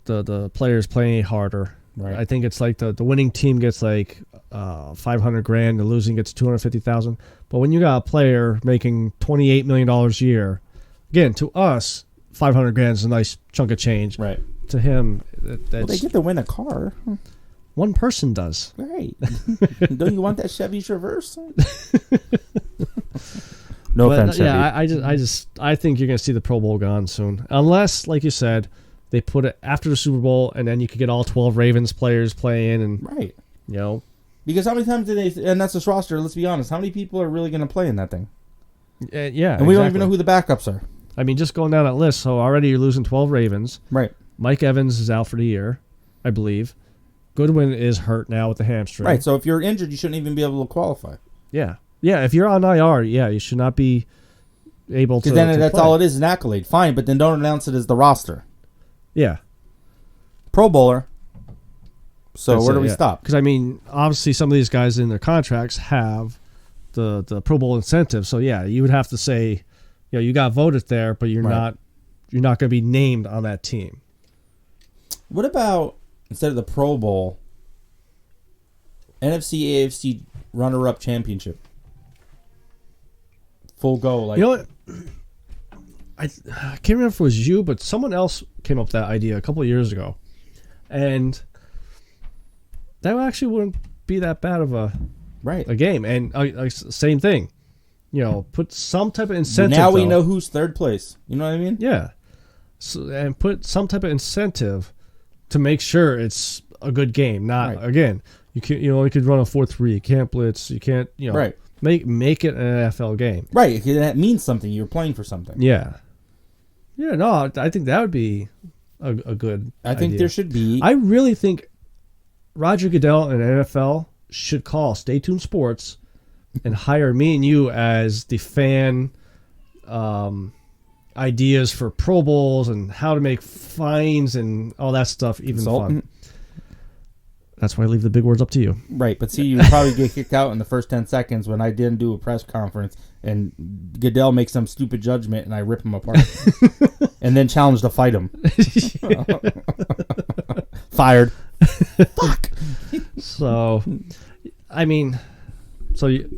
the players play any harder. Right. I think it's like the winning team gets like $500,000, the losing gets $250,000. But when you got a player making $28 million a year, again, to us, $500,000 is a nice chunk of change. Right. To him, Well, that's they get to win a car. one person does. Right. Don't you want that Chevy Traverse? No But, offense, Chevy. yeah, I think you're gonna see the Pro Bowl gone soon, unless, like you said, they put it after the Super Bowl, and then you could get all 12 Ravens players playing, and Right. you know, Because how many times did they, and that's this roster, let's be honest, how many people are really going to play in that thing? yeah, And we don't even know who the backups are. I mean, just going down that list, so already you're losing 12 Ravens. Right. Mike Evans is out for the year, I believe. Goodwin is hurt now with the hamstring. Right. So if you're injured, you shouldn't even be able to qualify. Yeah. Yeah, if you're on IR, yeah, you should not be able to. Because then to that's play. all it is, an accolade. Fine, but then don't announce it as the roster. Yeah. Pro Bowler. So That's where do it, we yeah. stop? Because, I mean, obviously some of these guys in their contracts have the Pro Bowl incentive. So, yeah, you would have to say, you know, you got voted there, but you're Right. not going to be named on that team. What about, instead of the Pro Bowl, NFC, AFC runner-up championship? Full go. Like, You know what? I can't remember if it was you, but someone else came up with that idea a couple of years ago. And that actually wouldn't be that bad of a right. game. And same thing. You know, put some type of incentive. Now we though. know who's third place. You know what I mean? Yeah. So, and put some type of incentive to make sure it's a good game. Not, Right. again, you could run a 4-3. You can't blitz. You can't, you know, Right. make it an NFL game. Right. That means something. You're playing for something. Yeah. Yeah, no, I think that would be a good I think idea. there should be. I really think Roger Goodell and NFL should call Stay Tuned Sports and hire me and you as the fan ideas for Pro Bowls and how to make fines and all that stuff even Consultant. fun. That's why I leave the big words up to you. Right, but see, you probably get kicked out in the first 10 seconds when I didn't do a press conference and Goodell makes some stupid judgment and I rip him apart. And then challenge to fight him. Fired. Fuck. So, I mean, so you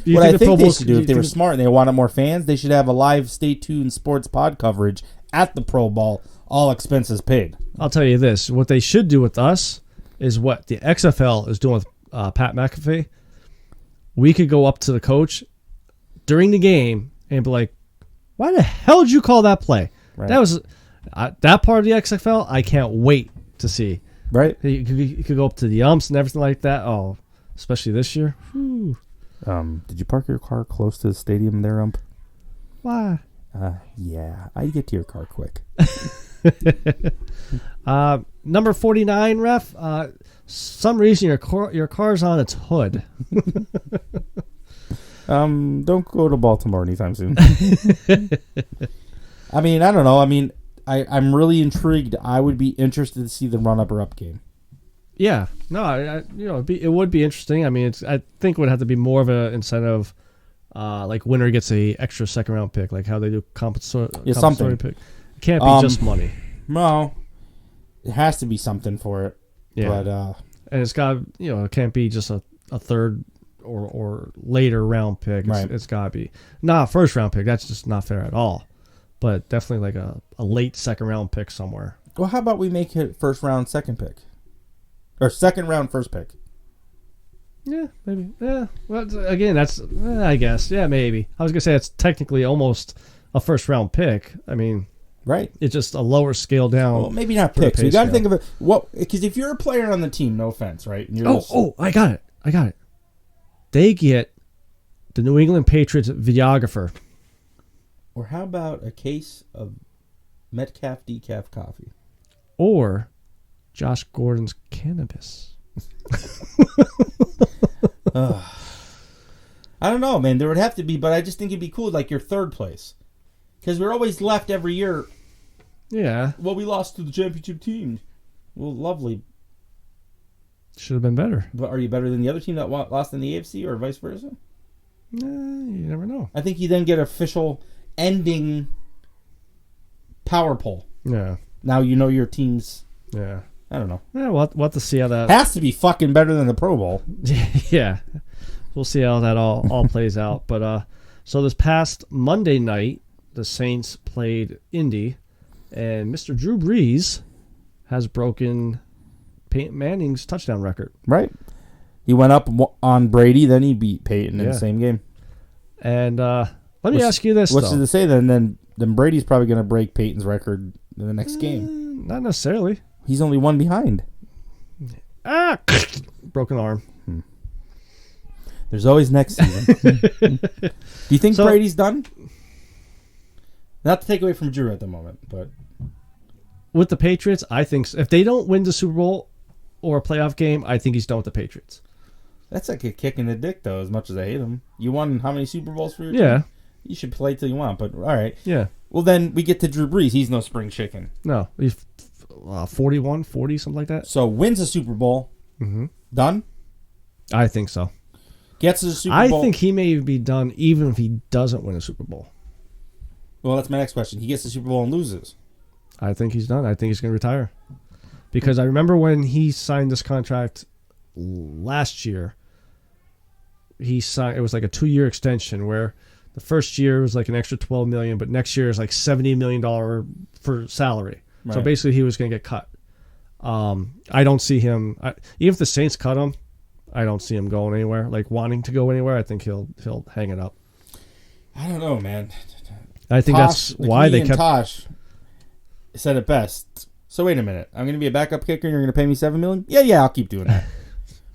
What I the Pro think they Bowls- should do, you if they were think- smart and they wanted more fans, they should have a live Stay Tuned Sports pod coverage at the Pro Bowl, all expenses paid. I'll tell you this: what they should do with us is what the XFL is doing with Pat McAfee. We could go up to the coach during the game and be like, "Why the hell did you call that play? Right. That was that part of the XFL. I can't wait to see." Right? You could go up to the umps and everything like that. Oh, especially this year. Whew. Did you park your car close to the stadium there, ump? Why? Yeah. I'd get to your car quick. Number 49, ref. Some reason your car's on its hood. Don't go to Baltimore anytime soon. I mean, I don't know. I mean, I'm really intrigued. I would be interested to see the run-up or up game. Yeah, no, it would be interesting. I mean, I think it would have to be more of an incentive, like winner gets a extra second round pick, like how they do compensatory something. pick. It can't be just money. No, it has to be something for it. Yeah, But and it's got it can't be just a third or later round pick. Right. It's got to be not a first round pick. That's just not fair at all. But definitely like a late second round pick somewhere. well, how about we make it first round, second pick, or second round, first pick? Yeah, maybe. Yeah. Well, again, that's I guess. Yeah, maybe. I was gonna say it's technically almost a first round pick. I mean, Right. it's just a lower scale down. Well, maybe not for the picks. pay You got to scale. think of it. What? Because if you're a player on the team, no offense, right? And you're just- I got it. They get the New England Patriots videographer. Or how about a case of Metcalf decaf coffee? Or Josh Gordon's cannabis. I don't know, man. There would have to be, but I just think it'd be cool, like your third place, because we're always left every year. Yeah, Well, we lost to the championship team. Well, lovely, should have been better. but are you better than the other team that lost in the AFC, or vice versa? Nah, you never know. I think you then get official ending power poll. Yeah, Now you know your team's yeah. I don't know. Yeah, we'll have to see how that. Has to be fucking better than the Pro Bowl. Yeah, we'll see how that all plays out. But so this past Monday night, the Saints played Indy, and Mr. Drew Brees has broken Peyton Manning's touchdown record. Right. He went up on Brady, then he beat Peyton in the same game. And let me ask you this, what's though. to say then Brady's probably going to break Peyton's record in the next game. Not necessarily. He's only one behind. Broken arm. There's always next season. Do you think Brady's done? Not to take away from Drew at the moment, but with the Patriots, I think so. If they don't win the Super Bowl or a playoff game, I think he's done with the Patriots. That's like a kick in the dick, though, as much as I hate him. You won how many Super Bowls for your team? Yeah. You should play till you want, but all right. Yeah. Well, then we get to Drew Brees. He's no spring chicken. No. He's 41, 40, something like that. So wins a Super Bowl. Mm-hmm. Done? I think so. Gets to the Super Bowl. I think he may be done even if he doesn't win a Super Bowl. Well, that's my next question. He gets the Super Bowl and loses. I think he's done. I think he's going to retire. Because I remember when he signed this contract last year, he signed. It was like a 2-year extension where the first year was like an extra $12 million, but next year is like $70 million for salary. Right. So basically, he was going to get cut. I don't see him. Even if the Saints cut him, I don't see him going anywhere. Like wanting to go anywhere, I think he'll hang it up. I don't know, man. I think that's why they kept. Tosh said it best. So wait a minute. I'm going to be a backup kicker and you're going to pay me $7 million? Yeah, I'll keep doing that.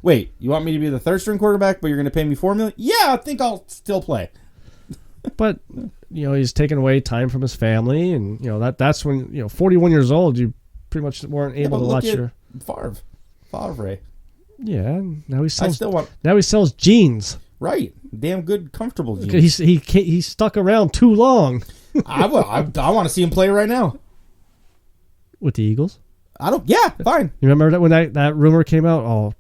Wait, you want me to be the third string quarterback, but you're going to pay me $4 million? Yeah, I think I'll still play. But he's taken away time from his family, and that's when 41 years old, you pretty much weren't able to watch your Favre. Yeah, now he sells. I still want. Now he sells jeans. Right, damn good, comfortable jeans. He stuck around too long. I want to see him play right now. With the Eagles? Yeah, fine. You remember that when that rumor came out? Oh,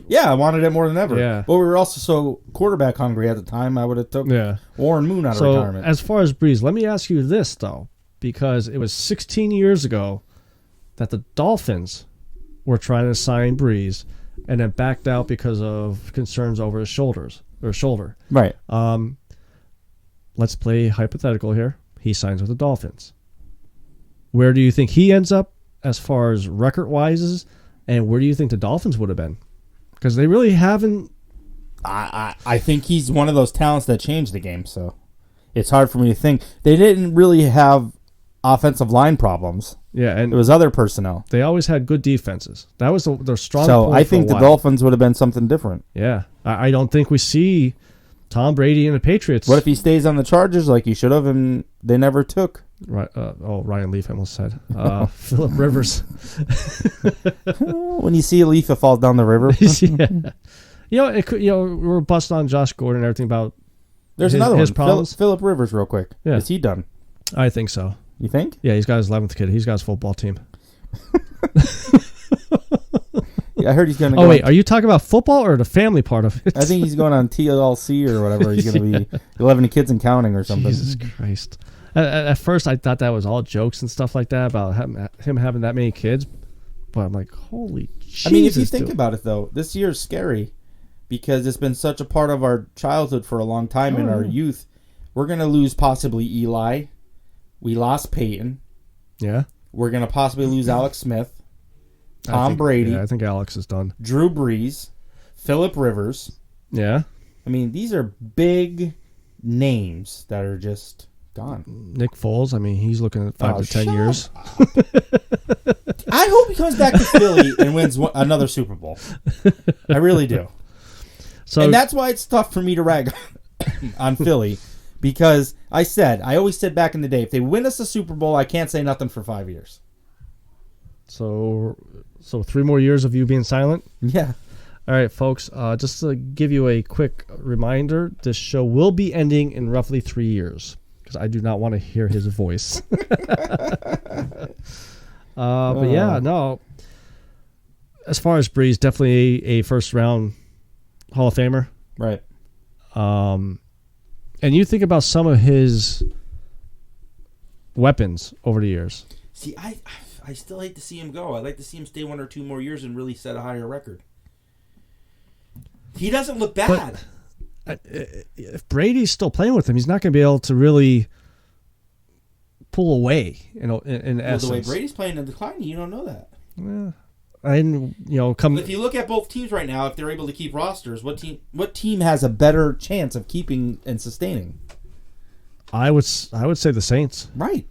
yeah, I wanted it more than ever. Yeah. But we were also so quarterback hungry at the time, I would have took Warren Moon out of retirement. As far as Brees, let me ask you this, though, because it was 16 years ago that the Dolphins were trying to sign Brees and then backed out because of concerns over his shoulder. Right. Let's play hypothetical here. He signs with the Dolphins. Where do you think he ends up as far as record-wise, and where do you think the Dolphins would have been? Because they really haven't. I think he's one of those talents that changed the game, so it's hard for me to think. They didn't really have offensive line problems. Yeah, and it was other personnel. They always had good defenses. That was their strong point. So I think the Dolphins would have been something different. Yeah, I don't think we see Tom Brady and the Patriots. What if he stays on the Chargers like he should have, and they never took? Right. Ryan Leaf, I almost said. Phillip Rivers. When you see a leaf, it falls down the river. Yeah. We're busting on Josh Gordon and everything about. There's another one. Problems. Phillip Rivers, real quick. Yeah. Is he done? I think so. You think? Yeah, he's got his 11th kid. He's got his football team. Yeah, I heard he's going to. Oh wait, are you talking about football or the family part of it? I think he's going on TLC or whatever. He's going to be 11 kids and counting or something. Jesus Christ. At first, I thought that was all jokes and stuff like that about him having that many kids. But I'm like, holy Jesus. I mean, if you think about it, though, this year is scary because it's been such a part of our childhood for a long time in our youth. We're going to lose possibly Eli. We lost Peyton. Yeah. We're going to possibly lose Alex Smith. Tom Brady. Yeah, I think Alex is done. Drew Brees. Phillip Rivers. Yeah. I mean, these are big names that are just gone. Nick Foles, I mean, he's looking at 5 to 10 years. I hope he comes back to Philly and wins another Super Bowl. I really do. And that's why it's tough for me to rag on Philly, because I always said back in the day, if they win us a Super Bowl, I can't say nothing for 5 years. So 3 more years of you being silent? Yeah. All right, folks, just to give you a quick reminder, this show will be ending in roughly 3 years, because I do not want to hear his voice. But yeah, no. As far as Brees, definitely a first-round Hall of Famer. Right. And you think about some of his weapons over the years. See, I I still hate to see him go. I'd like to see him stay 1 or 2 more years and really set a higher record. He doesn't look bad. But if Brady's still playing with him, he's not going to be able to really pull away. In essence, the way Brady's playing in decline, you don't know that. Yeah. If you look at both teams right now, if they're able to keep rosters, what team has a better chance of keeping and sustaining? I would say the Saints. Right.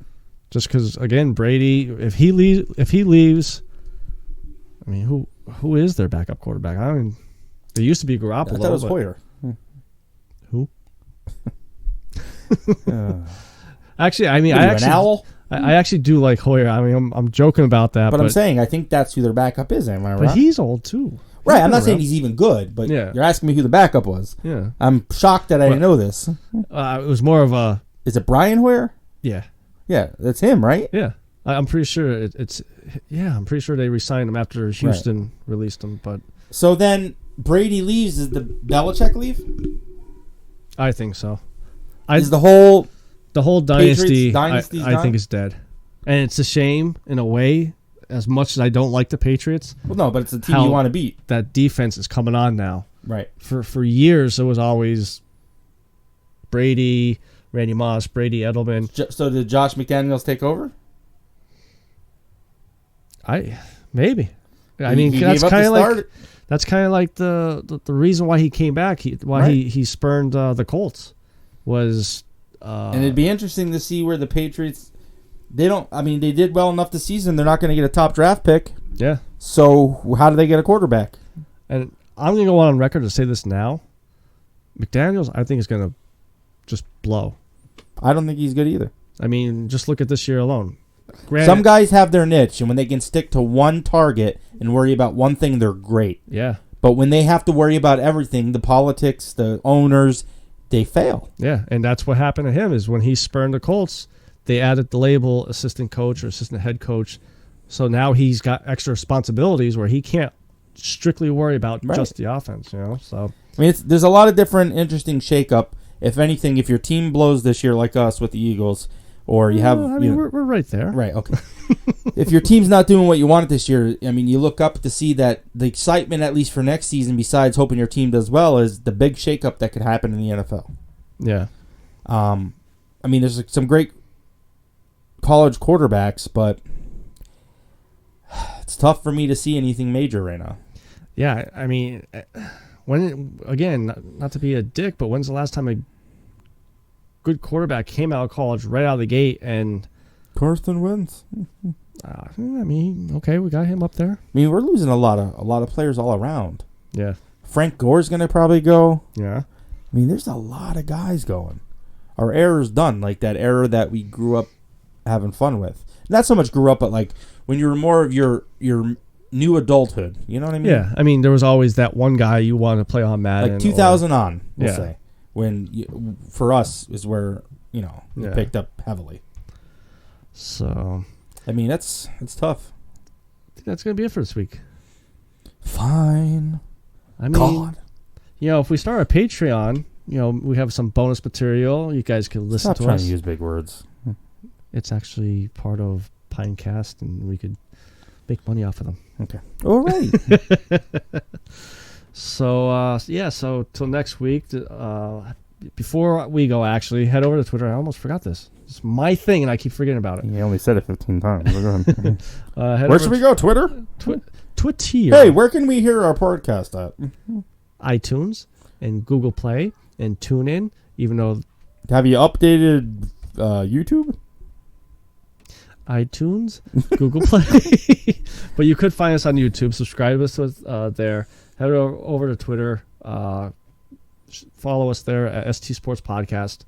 Just because, again, Brady, if he leaves, I mean, who is their backup quarterback? I mean, there used to be Garoppolo. I thought it was Hoyer. Who? Actually, I mean, an owl? I actually do like Hoyer. I mean, I'm joking about that, but I'm saying I think that's who their backup is. Am I right? But he's old too. Right. I'm not saying he's even good, but you're asking me who the backup was. Yeah. I'm shocked that I didn't know this. It was more of a. Is it Brian Hoyer? Yeah. Yeah, that's him, right? Yeah. I'm pretty sure it's. Yeah, I'm pretty sure they re-signed him after Houston released him. But so then Brady leaves. Is the Belichick leave? I think so. Is the whole dynasty I think is dead, and it's a shame in a way. As much as I don't like the Patriots, well, no, but it's a team you want to beat. That defense is coming on now. Right. For years, it was always Brady, Randy Moss, Brady Edelman. So did Josh McDaniels take over? Maybe. I mean, that's kind of like the reason why he came back. He spurned the Colts was. And it'd be interesting to see where the Patriots. They did well enough this season. They're not going to get a top draft pick. Yeah. So how do they get a quarterback? And I'm going to go on record to say this now. McDaniels, I think, is going to just blow. I don't think he's good either. I mean, just look at this year alone. Granted, some guys have their niche, and when they can stick to one target and worry about one thing, they're great. Yeah. But when they have to worry about everything, the politics, the owners, they fail. Yeah, and that's what happened to him is when he spurned the Colts, they added the label assistant coach or assistant head coach. So now he's got extra responsibilities where he can't strictly worry about just the offense, So I mean, there's a lot of different interesting shakeup. If anything, if your team blows this year like us with the Eagles, or you have... we're right there. Right, okay. If your team's not doing what you wanted this year, I mean, you look up to see that the excitement, at least for next season, besides hoping your team does well, is the big shakeup that could happen in the NFL. Yeah. I mean, there's some great college quarterbacks, but it's tough for me to see anything major right now. Yeah, I mean, not to be a dick, but when's the last time a good quarterback came out of college right out of the gate and... Carson Wentz. I mean, okay, we got him up there. I mean, we're losing a lot of players all around. Yeah. Frank Gore's going to probably go. Yeah. I mean, there's a lot of guys going. Our era's done, like that era that we grew up having fun with. Not so much grew up, but like when you were more of your new adulthood. You know what I mean? Yeah. I mean, there was always that one guy you wanted to play on Madden. Like 2000 we'll say. When, for us, is where, you picked up heavily. So, I mean, it's tough. I think that's going to be it for this week. Fine. I mean, if we start a Patreon, we have some bonus material. You guys can listen to us. Stop trying to use big words. It's actually part of Pinecast, and we could make money off of them. Okay. All right. So till next week. Before we go, actually, head over to Twitter. I almost forgot this. It's my thing, and I keep forgetting about it. You only said it 15 times. Go ahead. Where should we go? Twitter? Twitter. Hey, where can we hear our podcast at? iTunes and Google Play and TuneIn, even though... Have you updated YouTube? iTunes, Google Play. But you could find us on YouTube. Subscribe to us there. Head over to Twitter. Follow us there at ST Sports Podcast.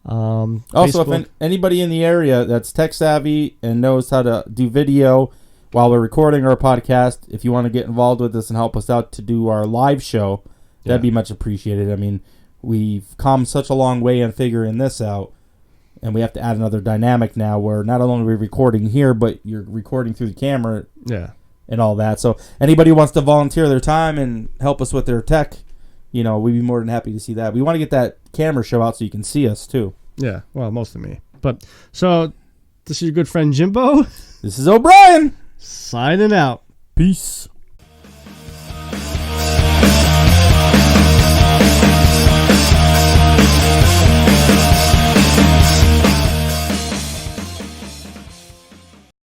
Also, Facebook. if anybody in the area that's tech savvy and knows how to do video while we're recording our podcast, if you want to get involved with us and help us out to do our live show, that'd be much appreciated. I mean, we've come such a long way in figuring this out, and we have to add another dynamic now where not only are we recording here, but you're recording through the camera and all that. So anybody who wants to volunteer their time and help us with their tech, we'd be more than happy to see that. We want to get that camera show out so you can see us, too. Yeah, well, mostly me. But, so, This is your good friend Jimbo. This is O'Brien. Signing out. Peace.